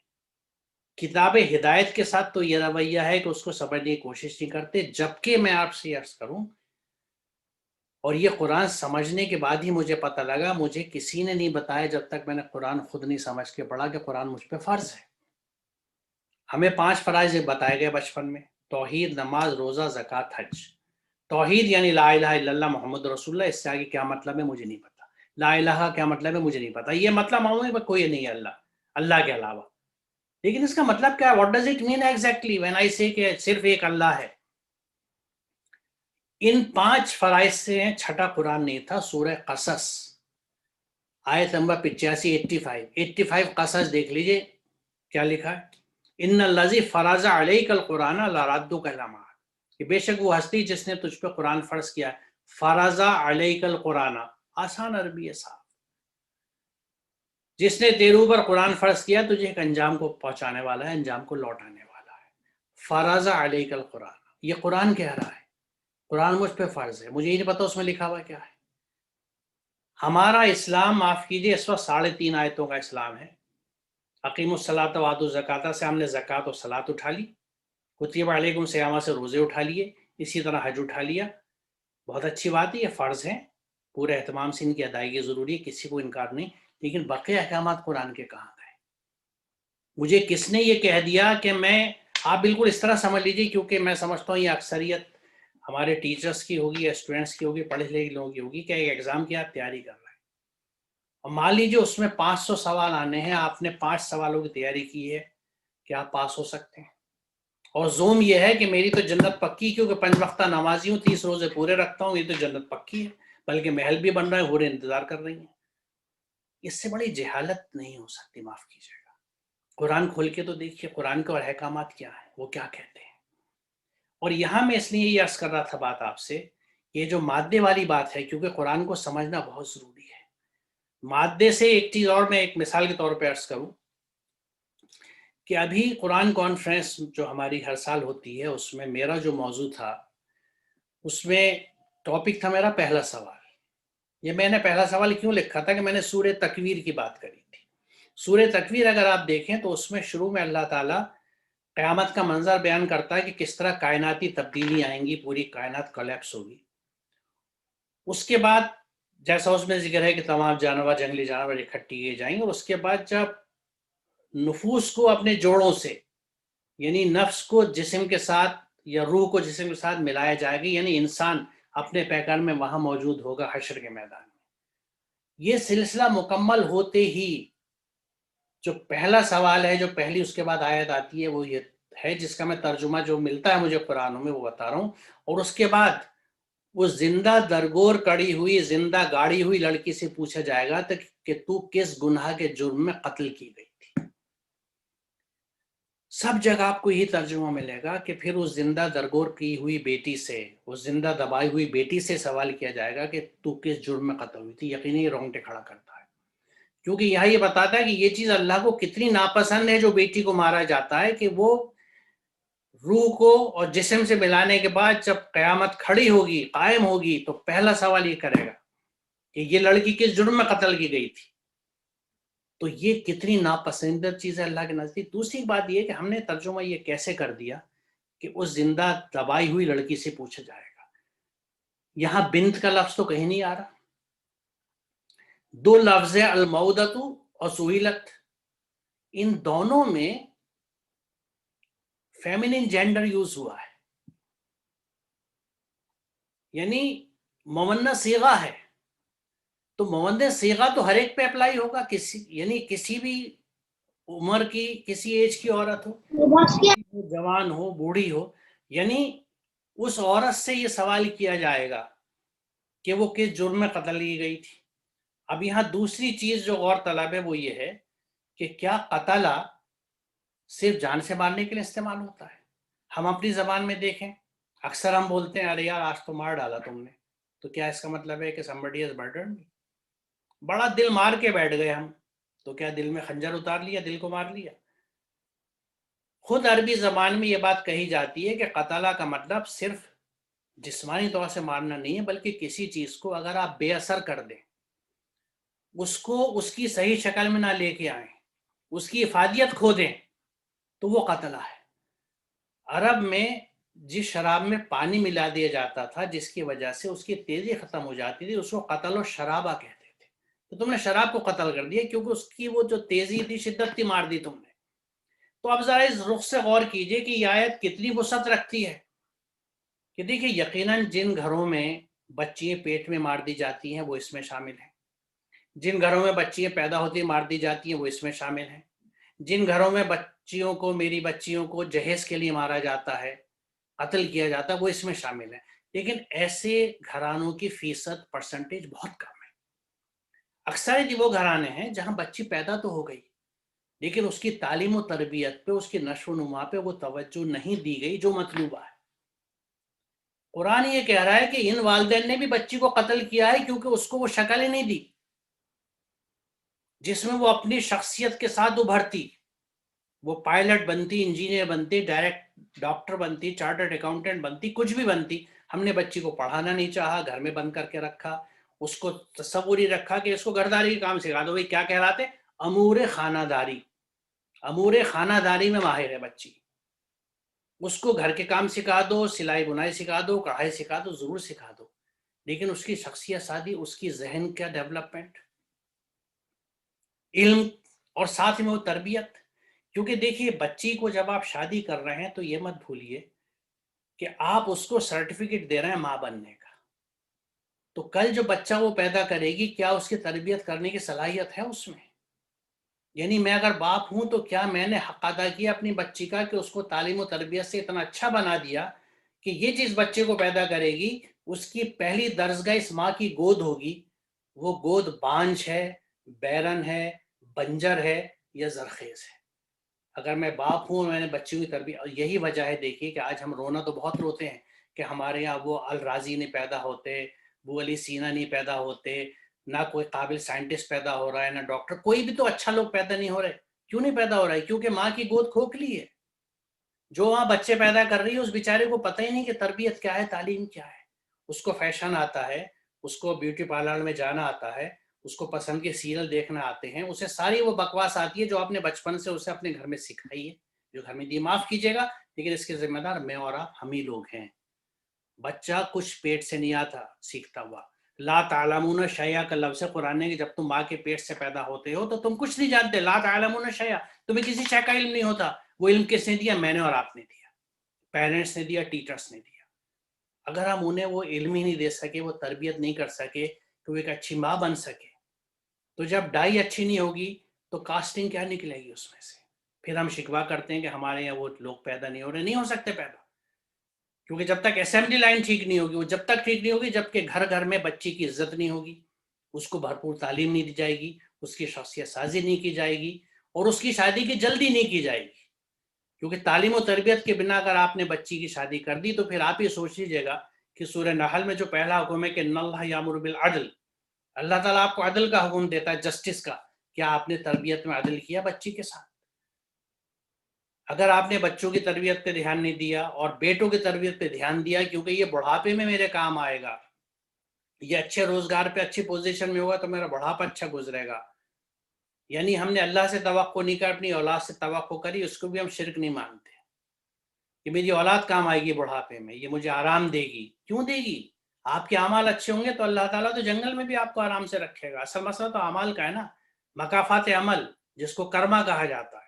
کتاب ہدایت کے ساتھ تو یہ رویہ ہے کہ اس کو سمجھنے کی کوشش نہیں کرتے، جبکہ میں آپ سے عرض کروں، اور یہ قرآن سمجھنے کے بعد ہی مجھے پتہ لگا، مجھے کسی نے نہیں بتایا جب تک میں نے قرآن خود نہیں سمجھ کے پڑھا کہ قرآن مجھ پہ فرض ہے۔ ہمیں 5 فرائض بتائے گئے بچپن میں، توحید، نماز، روزہ، زکوٰۃ، حج۔ توحید یعنی لا الہ الا اللہ محمد رسول اللہ، اس سے آگے کیا مطلب ہے مجھے نہیں پتا، لا الہ کیا مطلب ہے مجھے نہیں پتا، یہ مطلب معلوم ہے کوئی نہیں ہے اللہ کے علاوہ، لیکن اس کا مطلب کیا ہے، what does it mean exactly when I سے کہ صرف ایک اللہ ہے۔ ان 5 فرائض سے چھٹا قرآن نہیں تھا، سورہ قصص آیت نمبر 85 قصص دیکھ لیجئے کیا لکھا ہے، ان الذی فرض علیک القرآن لرادک الی معاد، کہ بے شک وہ ہستی جس نے تجھ پہ قرآن فرض کیا ہے، فرض علیک القرآن، آسان عربی ہے صاحب، جس نے تیرے اوپر قرآن فرض کیا تجھے ایک انجام کو پہنچانے والا ہے، انجام کو لوٹانے والا ہے، فرض علیک القرآن، یہ قرآن کہہ رہا ہے، قرآن مجھ پہ فرض ہے، مجھے یہ نہیں پتا اس میں لکھا ہوا کیا ہے۔ ہمارا اسلام معاف کیجیے اس وقت 3.5 آیتوں کا اسلام ہے، اقیم الصلاۃ وآتوا الزکاۃ سے ہم نے زکوٰۃ اور صلاۃ اٹھا لی، کتب علیکم الصیام سے روزے اٹھا لیے، اسی طرح حج اٹھا لیا، بہت اچھی بات ہے، یہ فرض ہیں، پورے اہتمام سے ان کی ادائیگی ضروری ہے، کسی کو انکار نہیں، لیکن بقیہ احکامات قرآن کے کہاں گئے؟ مجھے کس نے یہ کہہ دیا کہ آپ بالکل اس طرح سمجھ لیجیے، کیونکہ میں سمجھتا ہوں یہ اکثریت ہمارے ٹیچرز کی ہوگی یا اسٹوڈنٹس کی ہوگی، پڑھے لکھے لوگوں کی ہوگی، کہ ایک ایگزام کی آپ تیاری کر رہے ہیں اور مان لیجیے اس میں 500 سوال آنے ہیں، آپ نے 5 سوالوں کی تیاری کی ہے، کیا آپ پاس ہو سکتے ہیں؟ اور زوم یہ ہے کہ میری تو جنت پکی، کیونکہ 5 وقتہ نمازی ہوں، 30 روزے پورے رکھتا ہوں، یہ تو جنت پکی ہے، بلکہ محل بھی بن رہا ہے، حوریں انتظار کر رہی ہیں۔ اس سے بڑی جہالت نہیں ہو سکتی، معاف کیجیے گا۔ قرآن کھول کے تو دیکھیے قرآن کے اور احکامات کیا ہیں، وہ کیا کہتے ہیں۔ اور یہاں میں اس لیے یہ عرض کر رہا تھا بات آپ سے، یہ جو مادے والی بات ہے، کیونکہ قرآن کو سمجھنا بہت ضروری ہے۔ مادے سے ایک چیز اور میں ایک مثال کے طور پہ عرض کروں کہ ابھی قرآن کانفرنس جو ہماری ہر سال ہوتی ہے، اس میں میرا جو موضوع تھا، اس میں ٹاپک تھا میرا پہلا سوال۔ یہ میں نے پہلا سوال کیوں لکھا تھا کہ میں نے سورہ تکویر کی بات کری تھی۔ سورہ تکویر اگر آپ دیکھیں تو اس میں شروع میں اللہ تعالیٰ قیامت کا منظر بیان کرتا ہے کہ کس طرح کائناتی تبدیلی آئیں گی، پوری کائنات کولیپس ہوگی۔ اس کے بعد جیسا اس میں ذکر ہے کہ تمام جانور، جنگلی جانور اکٹھے کیے جائیں گے، اور اس کے بعد جب نفوس کو اپنے جوڑوں سے، یعنی نفس کو جسم کے ساتھ یا روح کو جسم کے ساتھ ملایا جائے گا، یعنی انسان اپنے پیکر میں وہاں موجود ہوگا حشر کے میدان میں۔ یہ سلسلہ مکمل ہوتے ہی جو پہلا سوال ہے، جو پہلی اس کے بعد آیت آتی ہے، وہ یہ ہے جس کا میں ترجمہ جو ملتا ہے مجھے قرآن میں وہ بتا رہا ہوں، اور اس کے بعد وہ زندہ درگور کڑی ہوئی، زندہ گاڑی ہوئی لڑکی سے پوچھا جائے گا کہ تو کس گناہ کے جرم میں قتل کی گئی تھی۔ سب جگہ آپ کو یہی ترجمہ ملے گا کہ پھر اس زندہ درگور کی ہوئی بیٹی سے، اس زندہ دبائی ہوئی بیٹی سے سوال کیا جائے گا کہ تو کس جرم میں قتل ہوئی تھی۔ یقینی یہ رونگٹے کھڑا کرتا ہے، کیونکہ یہاں یہ بتاتا ہے کہ یہ چیز اللہ کو کتنی ناپسند ہے جو بیٹی کو مارا جاتا ہے، کہ وہ روح کو اور جسم سے ملانے کے بعد جب قیامت کھڑی ہوگی، قائم ہوگی، تو پہلا سوال یہ کرے گا کہ یہ لڑکی کس جرم میں قتل کی گئی تھی۔ تو یہ کتنی ناپسندیدہ چیز ہے اللہ کے نزدیک۔ دوسری بات یہ کہ ہم نے ترجمہ یہ کیسے کر دیا کہ اس زندہ دبائی ہوئی لڑکی سے پوچھا جائے گا۔ یہاں بنت کا لفظ تو کہیں نہیں آ رہا، 2 لفظ ہے الموعودۃ اور سئلت، ان دونوں میں فیمینن جینڈر یوز ہوا ہے، یعنی مؤنث صیغہ ہے، تو مؤنث صیغہ تو ہر ایک پہ اپلائی ہوگا، یعنی کسی بھی عمر کی، کسی ایج کی عورت ہو، جوان ہو، بوڑھی ہو، یعنی اس عورت سے یہ سوال کیا جائے گا کہ وہ کس جرم میں قتل کی گئی تھی۔ اب یہاں دوسری چیز جو غور طلب ہے وہ یہ ہے کہ کیا قتلہ صرف جان سے مارنے کے لیے استعمال ہوتا ہے؟ ہم اپنی زبان میں دیکھیں، اکثر ہم بولتے ہیں ارے یار آج تو مار ڈالا تم نے، تو کیا اس کا مطلب ہے کہ somebody has murdered me؟ بڑا دل مار کے بیٹھ گئے ہم، تو کیا دل میں خنجر اتار لیا، دل کو مار لیا؟ خود عربی زبان میں یہ بات کہی جاتی ہے کہ قتلہ کا مطلب صرف جسمانی طور سے مارنا نہیں ہے، بلکہ کسی چیز کو اگر آپ بے اثر کر دیں، اس کو اس کی صحیح شکل میں نہ لے کے آئیں، اس کی افادیت کھو دیں، تو وہ قتلہ ہے۔ عرب میں جس شراب میں پانی ملا دیا جاتا تھا جس کی وجہ سے اس کی تیزی ختم ہو جاتی تھی، اس کو قتل و شرابہ کہتے تھے۔ تو تم نے شراب کو قتل کر دیا کیونکہ اس کی وہ جو تیزی تھی، شدت تھی، مار دی تم نے۔ تو اب ذرا اس رخ سے غور کیجئے کہ یہ آیت کتنی وسعت رکھتی ہے کہ دیکھیں یقیناً جن گھروں میں بچیاں پیٹ میں مار دی جاتی ہیں وہ اس میں شامل ہیں، جن گھروں میں بچیاں پیدا ہوتی مار دی جاتی ہیں وہ اس میں شامل ہیں، جن گھروں میں بچیوں کو، میری بچیوں کو جہیز کے لیے مارا جاتا ہے، قتل کیا جاتا ہے، وہ اس میں شامل ہے۔ لیکن ایسے گھرانوں کی فیصد پرسنٹیج بہت کم ہے۔ اکثر وہ گھرانے ہیں جہاں بچی پیدا تو ہو گئی لیکن اس کی تعلیم و تربیت پہ، اس کی نشو و نما پہ وہ توجہ نہیں دی گئی جو مطلوبہ ہے۔ قرآن یہ کہہ رہا ہے کہ ان والدین نے بھی بچی کو قتل کیا ہے کیونکہ اس کو وہ شکل ہی نہیں دی جس میں وہ اپنی شخصیت کے ساتھ ابھرتی، وہ پائلٹ بنتی، انجینئر بنتی، ڈائریکٹ ڈاکٹر بنتی، چارٹرڈ اکاؤنٹنٹ بنتی، کچھ بھی بنتی۔ ہم نے بچی کو پڑھانا نہیں چاہا، گھر میں بند کر کے رکھا، اس کو تصور ہی رکھا کہ اس کو گھرداری کے کام سکھا دو۔ بھائی کیا کہلاتے؟ امور خانہ داری، امور خانہ داری میں ماہر ہے بچی، اس کو گھر کے کام سکھا دو، سلائی بنائی سکھا دو، کڑھائی سکھا دو، ضرور سکھا دو، لیکن اس کی شخصیت سازی، اس کی ذہن کا ڈیولپمنٹ، علم اور ساتھ میں وہ تربیت۔ کیونکہ دیکھیے بچی کو جب آپ شادی کر رہے ہیں تو یہ مت بھولیے کہ آپ اس کو سرٹیفکیٹ دے رہے ہیں ماں بننے کا، تو کل جو بچہ وہ پیدا کرے گی کیا اس کی تربیت کرنے کی صلاحیت ہے اس میں؟ یعنی میں اگر باپ ہوں تو کیا میں نے حق ادا کیا اپنی بچی کا کہ اس کو تعلیم و تربیت سے اتنا اچھا بنا دیا کہ یہ چیز بچے کو پیدا کرے گی، اس کی پہلی درسگاہ اس ماں کی گود ہوگی، وہ گود بانجھ ہے، بیرن ہے، بنجر ہے یا زرخیز ہے۔ اگر میں باپ ہوں، میں نے بچیوں کی تربیت، اور یہی وجہ ہے دیکھیے کہ آج ہم رونا تو بہت روتے ہیں کہ ہمارے یہاں وہ الرازی نہیں پیدا ہوتے، وہ علی سینا نہیں پیدا ہوتے، نہ کوئی قابل سائنٹسٹ پیدا ہو رہا ہے، نہ ڈاکٹر، کوئی بھی تو اچھا لوگ پیدا نہیں ہو رہے۔ کیوں نہیں پیدا ہو رہا ہے؟ کیونکہ ماں کی گود کھوکھلی ہے، جو وہاں بچے پیدا کر رہی ہے اس بیچارے کو پتہ ہی نہیں کہ تربیت کیا ہے، تعلیم کیا ہے۔ اس کو فیشن آتا ہے، اس کو بیوٹی پارلر میں جانا آتا ہے، اس کو پسند کے سیریل دیکھنا آتے ہیں، اسے ساری وہ بکواس آتی ہے جو آپ نے بچپن سے اسے اپنے گھر میں سکھائی ہے، جو گھر میں دی۔ معاف کیجیے گا لیکن اس کے ذمہ دار میں اور آپ ہم ہی لوگ ہیں۔ بچہ کچھ پیٹ سے نہیں آتا سیکھتا ہوا۔ لا تعلمون شیئا کا لفظ قرآن نے کہ جب تم ماں کے پیٹ سے پیدا ہوتے ہو تو تم کچھ نہیں جانتے۔ لا تعلمون شیئا، تمہیں کسی شے کا علم نہیں ہوتا۔ وہ علم کس نے دیا؟ میں نے اور آپ نے دیا، پیرنٹس نے دیا، ٹیچرس نے دیا۔ اگر ہم انہیں وہ علم ہی نہیں دے سکے، وہ تربیت نہیں کر سکے کہ وہ ایک اچھی ماں بن سکے، تو جب ڈائی اچھی نہیں ہوگی تو کاسٹنگ کیا نکلے گی اس میں سے؟ پھر ہم شکوہ کرتے ہیں کہ ہمارے یہاں وہ لوگ پیدا نہیں ہو رہے، نہیں ہو سکتے پیدا، کیونکہ جب تک اسمبلی لائن ٹھیک نہیں ہوگی، وہ جب تک ٹھیک نہیں ہوگی جب کہ گھر گھر میں بچی کی عزت نہیں ہوگی، اس کو بھرپور تعلیم نہیں دی جائے گی، اس کی شخصیت سازی نہیں کی جائے گی، اور اس کی شادی کی جلدی نہیں کی جائے گی۔ کیونکہ تعلیم و تربیت کے بنا اگر آپ نے بچی کی شادی کر دی تو پھر آپ یہ سوچ لیجیے گا کہ سورہ نحل میں جو پہلا حکم ہے کہ ان اللہ یامر بالعدل، اللہ تعالیٰ آپ کو عدل کا حکم دیتا ہے، جسٹس کا، کیا آپ نے تربیت میں عدل کیا بچی کے ساتھ؟ اگر آپ نے بچوں کی تربیت پہ دھیان نہیں دیا اور بیٹوں کی تربیت پہ دھیان دیا کیونکہ یہ بڑھاپے میں میرے کام آئے گا، یہ اچھے روزگار پہ اچھی پوزیشن میں ہوگا تو میرا بڑھاپا اچھا گزرے گا، یعنی ہم نے اللہ سے توقع نہیں کر، اپنی اولاد سے توقع کری، اس کو بھی ہم شرک نہیں مانتے کہ میری اولاد کام آئے گی بڑھاپے میں، یہ مجھے آرام دے گی۔ کیوں دے گی؟ آپ کے اعمال اچھے ہوں گے تو اللہ تعالیٰ تو جنگل میں بھی آپ کو آرام سے رکھے گا۔ اصل مسئلہ تو اعمال کا ہے نا، مکافات عمل جس کو کرما کہا جاتا ہے،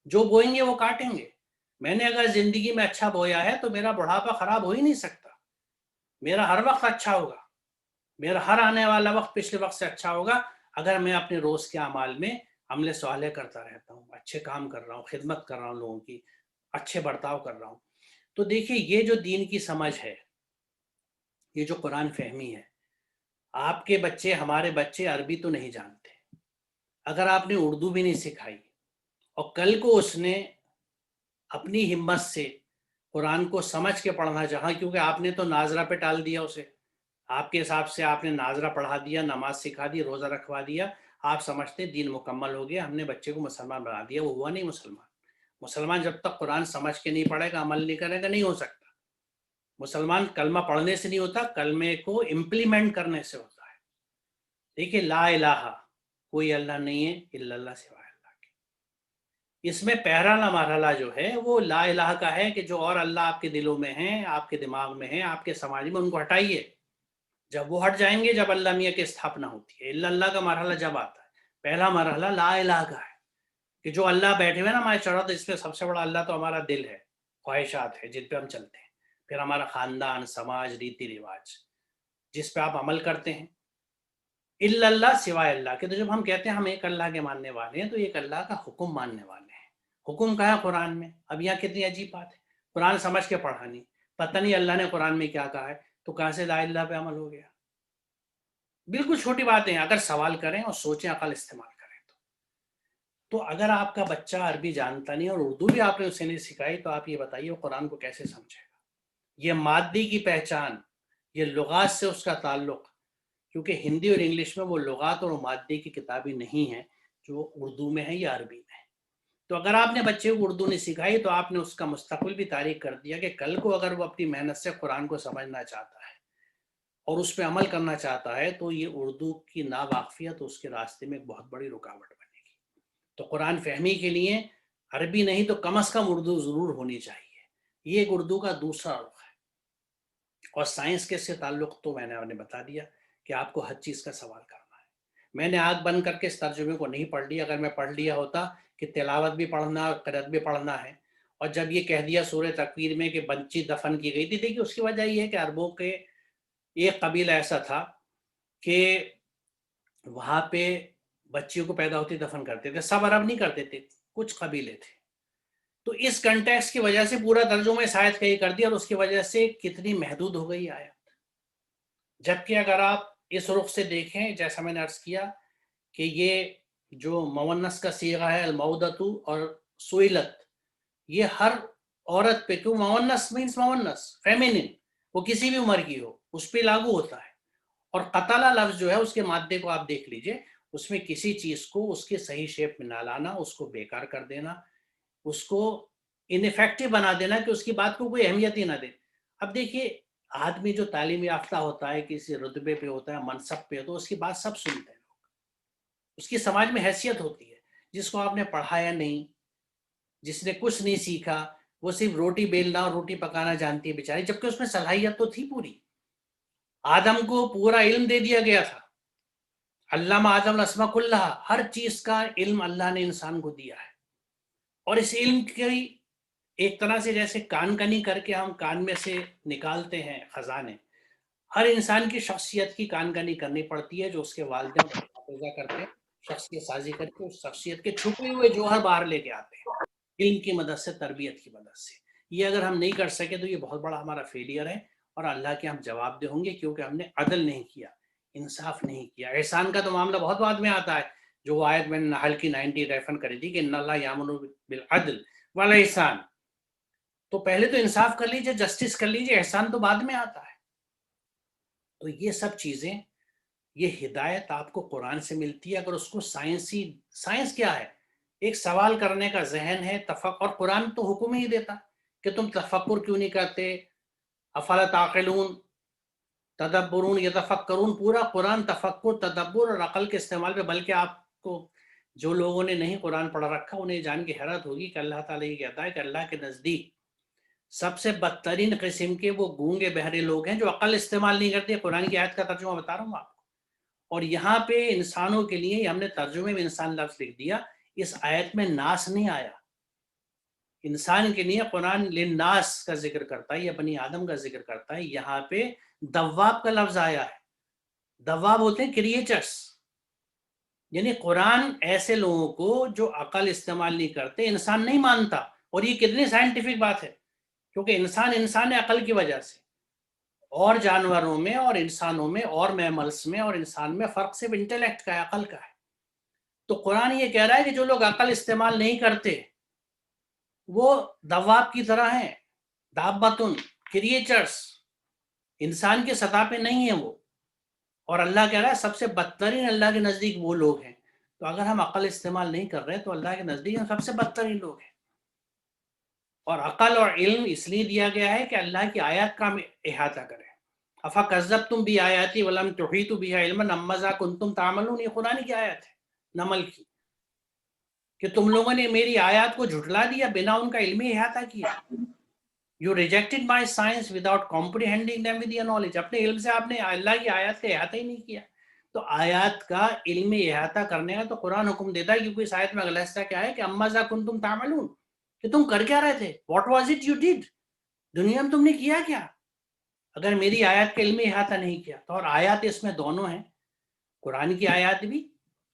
جو بوئیں گے وہ کاٹیں گے۔ میں نے اگر زندگی میں اچھا بویا ہے تو میرا بڑھاپا خراب ہو ہی نہیں سکتا، میرا ہر وقت اچھا ہوگا، میرا ہر آنے والا وقت پچھلے وقت سے اچھا ہوگا اگر میں اپنے روز کے اعمال میں عمل صالح کرتا رہتا ہوں، اچھے کام کر رہا ہوں، خدمت کر رہا ہوں لوگوں کی، اچھے برتاؤ کر رہا ہوں۔ تو دیکھیے یہ جو دین کی سمجھ ہے، یہ جو قرآن فہمی ہے، آپ کے بچے، ہمارے بچے عربی تو نہیں جانتے، اگر آپ نے اردو بھی نہیں سکھائی اور کل کو اس نے اپنی ہمت سے قرآن کو سمجھ کے پڑھنا چاہا، کیونکہ آپ نے تو ناظرہ پہ ٹال دیا اسے، آپ کے حساب سے آپ نے ناظرہ پڑھا دیا، نماز سکھا دی، روزہ رکھوا دیا، آپ سمجھتے دین مکمل ہو گیا، ہم نے بچے کو مسلمان بنا دیا۔ وہ ہوا نہیں مسلمان۔ مسلمان جب تک قرآن سمجھ کے نہیں پڑھے گا، عمل نہیں کرے گا، نہیں ہو سکتا۔ مسلمان کلمہ پڑھنے سے نہیں ہوتا، کلمے کو امپلیمنٹ کرنے سے ہوتا ہے۔ دیکھیے لا الہ، کوئی اللہ نہیں ہے الا اللہ سوائے اللہ کے۔ اس میں پہلا مرحلہ جو ہے وہ لا الہ کا ہے کہ جو اور اللہ آپ کے دلوں میں ہیں، آپ کے دماغ میں ہیں، آپ کے سماج میں، ان کو ہٹائیے۔ جب وہ ہٹ جائیں گے جب اللہ میاں کی استھاپنا ہوتی ہے، الا اللہ کا مرحلہ جب آتا ہے، پہلا مرحلہ لا الہ کا ہے کہ جو اللہ بیٹھے ہوئے نا ہمارے چڑھا، تو اس میں سب سے بڑا اللہ تو ہمارا دل ہے، خواہشات ہے جن پہ ہم چلتے ہیں، پھر ہمارا خاندان، سماج، ریتی رواج جس پہ آپ عمل کرتے ہیں، الا اللہ، سوائے اللہ کے۔ تو جب ہم کہتے ہیں ہم ایک اللہ کے ماننے والے ہیں، تو ایک اللہ کا حکم ماننے والے ہیں۔ حکم کہا ہے قرآن میں۔ اب یہاں کتنی عجیب بات ہے، قرآن سمجھ کے پڑھا نہیں، پتہ نہیں اللہ نے قرآن میں کیا کہا ہے، تو کہاں سے لا اللہ پہ عمل ہو گیا؟ بالکل چھوٹی باتیں ہیں، اگر سوال کریں اور سوچیں، عقل استعمال کریں تو اگر آپ کا بچہ عربی جانتا نہیں اور اردو بھی آپ نے اسے نہیں سکھائی، تو آپ یہ بتائیے وہ قرآن کو کیسے سمجھے گا؟ یہ مادی کی پہچان، یہ لغات سے اس کا تعلق، کیونکہ ہندی اور انگلش میں وہ لغات اور مادی کی کتابیں نہیں ہیں جو اردو میں ہیں یا عربی میں ہیں۔ تو اگر آپ نے بچے کو اردو نہیں سکھائی تو آپ نے اس کا مستقبل بھی تاریک کر دیا، کہ کل کو اگر وہ اپنی محنت سے قرآن کو سمجھنا چاہتا ہے اور اس پہ عمل کرنا چاہتا ہے، تو یہ اردو کی ناواقفیت اس کے راستے میں ایک بہت بڑی رکاوٹ بنے گی۔ تو قرآن فہمی کے لیے عربی نہیں تو کم از کم اردو ضرور ہونی چاہیے۔ یہ ایک اردو کا دوسرا رخ ہے۔ اور سائنس کے سے تعلق تو میں نے آپ نے بتا دیا کہ آپ کو ہر چیز کا سوال کرنا ہے۔ میں نے آنکھ بند کر کے اس ترجمے کو نہیں پڑھ لیا، اگر میں پڑھ لیا ہوتا کہ تلاوت بھی پڑھنا اور قرأت بھی پڑھنا ہے، اور جب یہ کہہ دیا سورہ تکویر میں کہ بچی دفن کی گئی تھی، دیکھیے اس کی وجہ یہ ہے کہ عربوں کے ایک قبیلہ ایسا تھا کہ وہاں پہ بچیوں کو پیدا ہوتی دفن کرتے تھے، سب عرب نہیں کرتے تھے، کچھ قبیلے تھے۔ تو اس کنٹیکس کی وجہ سے پورا ترجمہ اس آیت کا یہ کر دیا، اور اس کی وجہ سے کتنی محدود ہو گئی آیت۔ جبکہ اگر آپ اس رخ سے دیکھیں، جیسا میں نے عرض کیا کہ یہ جو مونس کا صیغہ ہے المودۃ اور سئلت، یہ ہر عورت پہ، کیوں مونس مینس مونس فیمینن، وہ کسی بھی عمر کی ہو اس پہ لاگو ہوتا ہے۔ اور قتلہ لفظ جو ہے اس کے مادے کو آپ دیکھ لیجئے، اس میں کسی چیز کو اس کے صحیح شیپ میں نہ لانا، اس کو بیکار کر دینا، اس کو انفیکٹو بنا دینا کہ اس کی بات کو کوئی اہمیت ہی نہ دے۔ اب دیکھیے آدمی جو تعلیم یافتہ ہوتا ہے، کسی رتبے پہ ہوتا ہے، منصب پہ، تو اس کی بات سب سنتے ہیں لوگ، اس کی سماج میں حیثیت ہوتی ہے۔ جس کو آپ نے پڑھایا نہیں، جس نے کچھ نہیں سیکھا، وہ صرف روٹی بیلنا اور روٹی پکانا جانتی ہے بیچاری، جبکہ اس میں صلاحیت تو تھی پوری۔ آدم کو پورا علم دے دیا گیا تھا، علامہ آدم الاسماء کلھا، ہر چیز کا علم اللہ نے انسان کو دیا ہے۔ اور اس علم کی ایک طرح سے جیسے کان کنی کر کے ہم کان میں سے نکالتے ہیں خزانے، ہر انسان کی شخصیت کی کان کنی کرنی پڑتی ہے، جو اس کے والدین پیدا کرتے ہیں، شخصیت سازی کر کے اس شخصیت کے چھپے ہوئے جوہر باہر لے کے آتے ہیں، علم کی مدد سے، تربیت کی مدد سے۔ یہ اگر ہم نہیں کر سکے تو یہ بہت بڑا ہمارا فیلئر ہے، اور اللہ کے ہم جواب دہ ہوں گے، کیونکہ ہم نے عدل نہیں کیا، انصاف نہیں کیا۔ احسان کا تو معاملہ بہت بعد میں آتا ہے، جو وہ آیت میں نے نحل کی 90 ریفر کری تھی کہ ان اللہ یامر بالعدل والاحسان۔ تو پہلے تو انصاف کر لیجئے، جسٹس کر لیجئے، احسان تو بعد میں آتا ہے۔ تو یہ سب چیزیں، یہ ہدایت آپ کو قرآن سے ملتی ہے۔ اگر اس کو سائنس کیا ہے؟ ایک سوال کرنے کا ذہن ہے، اور قرآن تو حکم ہی دیتا کہ تم تفکر کیوں نہیں کرتے، افلا تعقلون، تدبرون، یتفکرون، پورا قرآن تفکر، تدبر اور عقل کے استعمال پہ۔ بلکہ آپ کو جو لوگوں نے نہیں قرآن پڑھ رکھا انہیں جان کے حیرت ہوگی کہ اللہ تعالیٰ یہ کہتا ہے کہ اللہ کے نزدیک سب سے بدترین قسم کے وہ گونگے بہرے لوگ ہیں جو عقل استعمال نہیں کرتے۔ قرآن کی آیت کا ترجمہ بتا رہا ہوں آپ کو، اور یہاں پہ انسانوں کے لیے ہم نے ترجمے میں انسان لفظ لکھ دیا، اس آیت میں ناس نہیں آیا۔ انسان کے لیے قرآن للناس کا ذکر کرتا ہے یا بنی آدم کا ذکر کرتا ہے، یہاں پہ دواب کا لفظ آیا ہے۔ دواب ہوتے ہیں کریچرز، یعنی قرآن ایسے لوگوں کو جو عقل استعمال نہیں کرتے، انسان نہیں مانتا۔ اور یہ کتنی سائنٹیفک بات ہے، کیونکہ انسان ہے عقل کی وجہ سے۔ اور جانوروں میں اور انسانوں میں اور میملس میں اور انسان میں فرق صرف انٹیلیکٹ کا ہے، عقل کا ہے۔ تو قرآن یہ کہہ رہا ہے کہ جو لوگ عقل استعمال نہیں کرتے وہ دواب کی طرح ہیں، دابتن، کریچرز، انسان کے سطح پہ نہیں ہیں وہ۔ اور اللہ کہہ رہا ہے سب سے بدترین اللہ کے نزدیک وہ لوگ ہیں۔ تو اگر ہم عقل استعمال نہیں کر رہے تو اللہ کے نزدیک ہم سب سے بدترین لوگ ہیں۔ اور عقل اور علم اس لیے دیا گیا ہے کہ اللہ کی آیات کا ہم احاطہ کریں۔ افکذبتم بآیاتی ولم تحیطوا بها علما ام ماذا کنتم تعملون، یہ قرآن کی آیت ہے نمل کی، کہ تم لوگوں نے میری آیات کو جھٹلا دیا بنا ان کا علمی احاطہ کیا۔ You rejected my science without comprehending them with your knowledge۔ اپنے علم سے آپ نے اللہ کی آیات کا احاطہ ہی نہیں کیا۔ تو آیات کا علم احاطہ کرنے کا تو قرآن حکم دیتا ہے، کیونکہ اس آیت میں اگلا حصہ کیا ہے کہ اما ذا کنتم تعملون، کہ تم کر کیا رہے تھے، what was it you did, دنیا میں تم نے کیا کیا اگر میری آیات کا علم احاطہ نہیں کیا تو۔ اور آیات اس میں دونوں ہیں، قرآن کی آیات بھی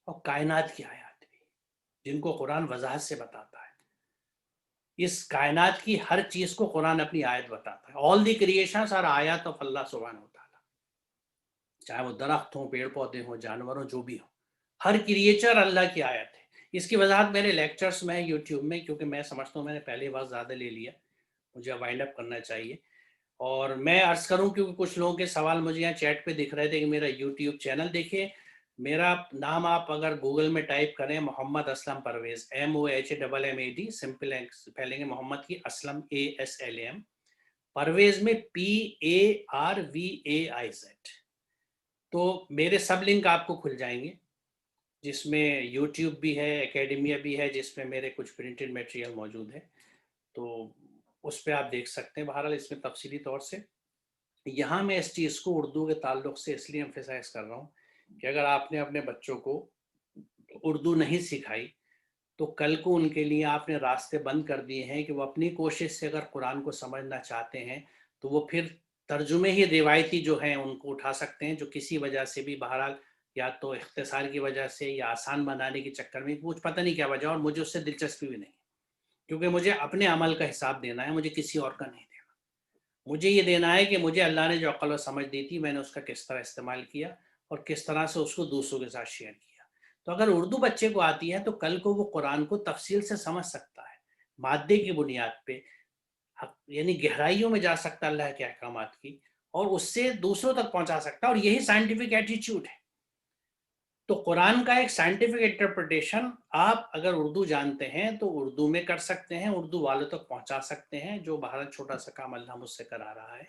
اور کائنات کی آیات بھی، جن کو قرآن وضاحت سے بتاتا ہے۔ اس کائنات کی ہر چیز کو قرآن اپنی آیت بتاتا ہے۔ آل دی کریشنز آر آیات آف اللہ سبحانہ و تعالیٰ، چاہے وہ درخت ہوں، پیڑ پودے ہوں، جانور ہوں، جو بھی ہوں، ہر کریچر اللہ کی آیت ہے۔ اس کی وضاحت میرے لیکچرز میں یوٹیوب میں، کیونکہ میں سمجھتا ہوں میں نے پہلے بار زیادہ لے لیا، مجھے وائنڈ اپ کرنا چاہیے۔ اور میں عرض کروں، کیونکہ کچھ لوگوں کے سوال مجھے یہاں چیٹ پہ دکھ رہے تھے کہ میرا یوٹیوب چینل دیکھیں، میرا نام آپ اگر گوگل میں ٹائپ کریں محمد اسلم پرویز، MOHMMAD، سمپل پہلیں گے محمد کی، اسلم ASLM، پرویز میں PARVAIZ، تو میرے سب لنک آپ کو کھل جائیں گے، جس میں یوٹیوب بھی ہے، اکیڈمیا بھی ہے، جس میں میرے کچھ پرنٹڈ میٹیریل موجود ہے، تو اس پہ آپ دیکھ سکتے ہیں۔ بہرحال اس میں تفصیلی طور سے یہاں میں اس چیز کو اردو کے تعلق سے اس لیے ایمفیسائز کر رہا ہوں کہ اگر آپ نے اپنے بچوں کو اردو نہیں سکھائی تو کل کو ان کے لیے آپ نے راستے بند کر دیے ہیں کہ وہ اپنی کوشش سے اگر قرآن کو سمجھنا چاہتے ہیں تو وہ پھر ترجمے ہی روایتی جو ہیں ان کو اٹھا سکتے ہیں، جو کسی وجہ سے بھی، بہرحال یا تو اختصار کی وجہ سے یا آسان بنانے کے چکر میں، کچھ پتہ نہیں کیا وجہ، اور مجھے اس سے دلچسپی بھی نہیں، کیونکہ مجھے اپنے عمل کا حساب دینا ہے، مجھے کسی اور کا نہیں دینا۔ مجھے یہ دینا ہے کہ مجھے اللہ نے جو عقل و سمجھ دی تھی، میں نے اس کا کس طرح استعمال کیا اور کس طرح سے اس کو دوسروں کے ساتھ شیئر کیا۔ تو اگر اردو بچے کو آتی ہے تو کل کو وہ قرآن کو تفصیل سے سمجھ سکتا ہے، مادے کی بنیاد پہ، یعنی گہرائیوں میں جا سکتا اللہ کے احکامات کی، اور اس سے دوسروں تک پہنچا سکتا ہے، اور یہی سائنٹیفک ایٹیچیوڈ ہے۔ تو قرآن کا ایک سائنٹیفک انٹرپریٹیشن آپ اگر اردو جانتے ہیں تو اردو میں کر سکتے ہیں، اردو والوں تک پہنچا سکتے ہیں، جو بھارت چھوٹا سا کام اللہ مجھ سے کرا رہا ہے۔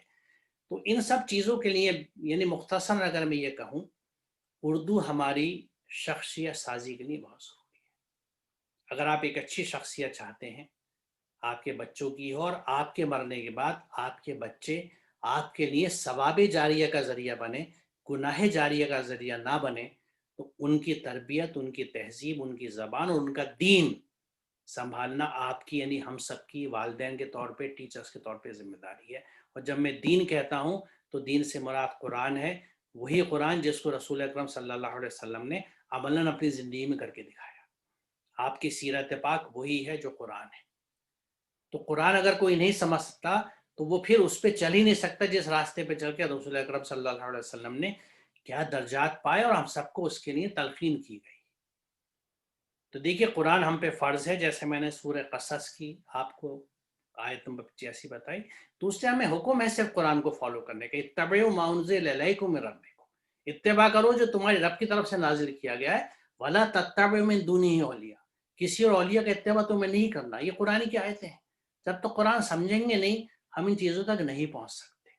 تو ان سب چیزوں کے لیے، یعنی مختصر اگر میں یہ کہوں، اردو ہماری شخصیت سازی کے لیے بہت ضروری ہے۔ اگر آپ ایک اچھی شخصیت چاہتے ہیں آپ کے بچوں کی، اور آپ کے مرنے کے بعد آپ کے بچے آپ کے لیے ثواب جاریہ کا ذریعہ بنے، گناہ جاریہ کا ذریعہ نہ بنے، تو ان کی تربیت، ان کی تہذیب، ان کی زبان اور ان کا دین سنبھالنا آپ کی، یعنی ہم سب کی، والدین کے طور پہ، ٹیچرز کے طور پہ ذمہ داری ہے۔ اور جب میں دین کہتا ہوں تو دین سے مراد قرآن ہے، وہی قرآن جس کو رسول اکرم صلی اللہ علیہ وسلم نے عملاً اپنی زندگی میں کر کے دکھایا۔ آپ کی سیرت پاک وہی ہے جو قرآن ہے۔ تو قرآن اگر کوئی نہیں سمجھ سکتا تو وہ پھر اس پہ چل ہی نہیں سکتا جس راستے پہ چل کے رسول اکرم صلی اللہ علیہ وسلم نے کیا درجات پائے اور ہم سب کو اس کے لیے تلقین کی گئی۔ تو دیکھیے قرآن ہم پہ فرض ہے، جیسے میں نے سورہ قصص کی آپ کو آیت نمبر 85 بتائی۔ دوسرے ہمیں حکم ہے صرف قرآن کو فالو کرنے کا، اتبعوا ما انزل الیکم من ربکم، اتباع کرو جو تمہاری رب کی طرف سے نازل کیا گیا ہے، ولا تتبعوا من دونہ اولیاء، کسی اور اولیاء کا اتباع تمہیں نہیں کرنا۔ یہ قرآن کی آیتیں ہیں۔ جب تک قرآن سمجھیں گے نہیں ہم ان چیزوں تک نہیں پہنچ سکتے،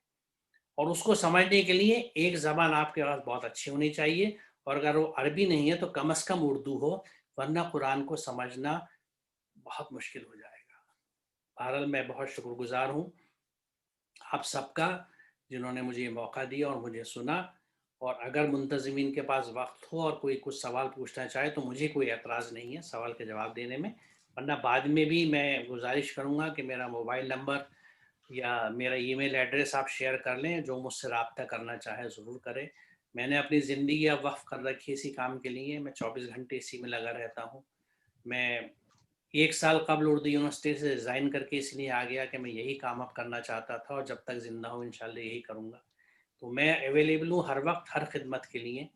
اور اس کو سمجھنے کے لیے ایک زبان آپ کے پاس بہت اچھی ہونی چاہیے، اور اگر وہ عربی نہیں ہے تو کم از کم اردو ہو، ورنہ قرآن کو سمجھنا بہت مشکل ہو جائے گا۔ بہرحال میں بہت شکر گزار ہوں آپ سب کا، جنہوں نے مجھے یہ موقع دیا اور مجھے سنا، اور اگر منتظمین کے پاس وقت ہو اور کوئی کچھ سوال پوچھنا چاہے تو مجھے کوئی اعتراض نہیں ہے سوال کے جواب دینے میں، ورنہ بعد میں بھی میں گزارش کروں گا کہ میرا موبائل نمبر یا میرا ای میل ایڈریس آپ شیئر کر لیں، جو مجھ سے رابطہ کرنا چاہے ضرور کرے۔ میں نے اپنی زندگی اب وقف کر رکھی اسی کام کے لیے، میں 24 گھنٹے اسی میں لگا رہتا ہوں۔ میں 1 سال قبل اردو یونیورسٹی سے ریزائن کر کے اس لیے آ گیا کہ میں یہی کام اب کرنا چاہتا تھا، اور جب تک زندہ ہوں انشاءاللہ یہی کروں گا۔ تو میں اویلیبل ہوں ہر وقت، ہر خدمت کے لیے،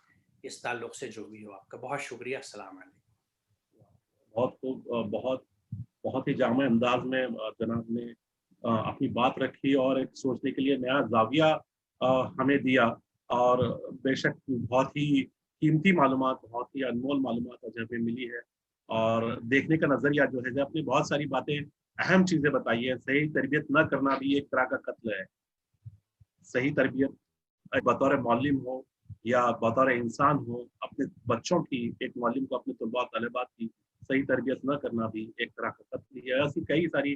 اس تعلق سے جو بھی ہو۔ آپ کا بہت شکریہ، السلام علیکم۔ بہت خوب، بہت ہی جامع انداز میں جناب نے اپنی بات رکھی اور ایک سوچنے کے لیے نیا زاویہ ہمیں دیا، اور بے شک بہت ہی قیمتی معلومات، بہت ہی انمول معلومات آج ہمیں ملی ہے، اور دیکھنے کا نظریہ جو ہے، اپنی بہت ساری باتیں، اہم چیزیں بتائی ہے۔ صحیح تربیت نہ کرنا بھی ایک طرح کا قتل ہے۔ صحیح تربیت بطور معلم ہو یا بطور انسان ہو، اپنے بچوں کی، ایک معلم کو اپنے طلباء طالبات کی صحیح تربیت نہ کرنا بھی ایک طرح کا قتل ہے۔ ایسی کئی ساری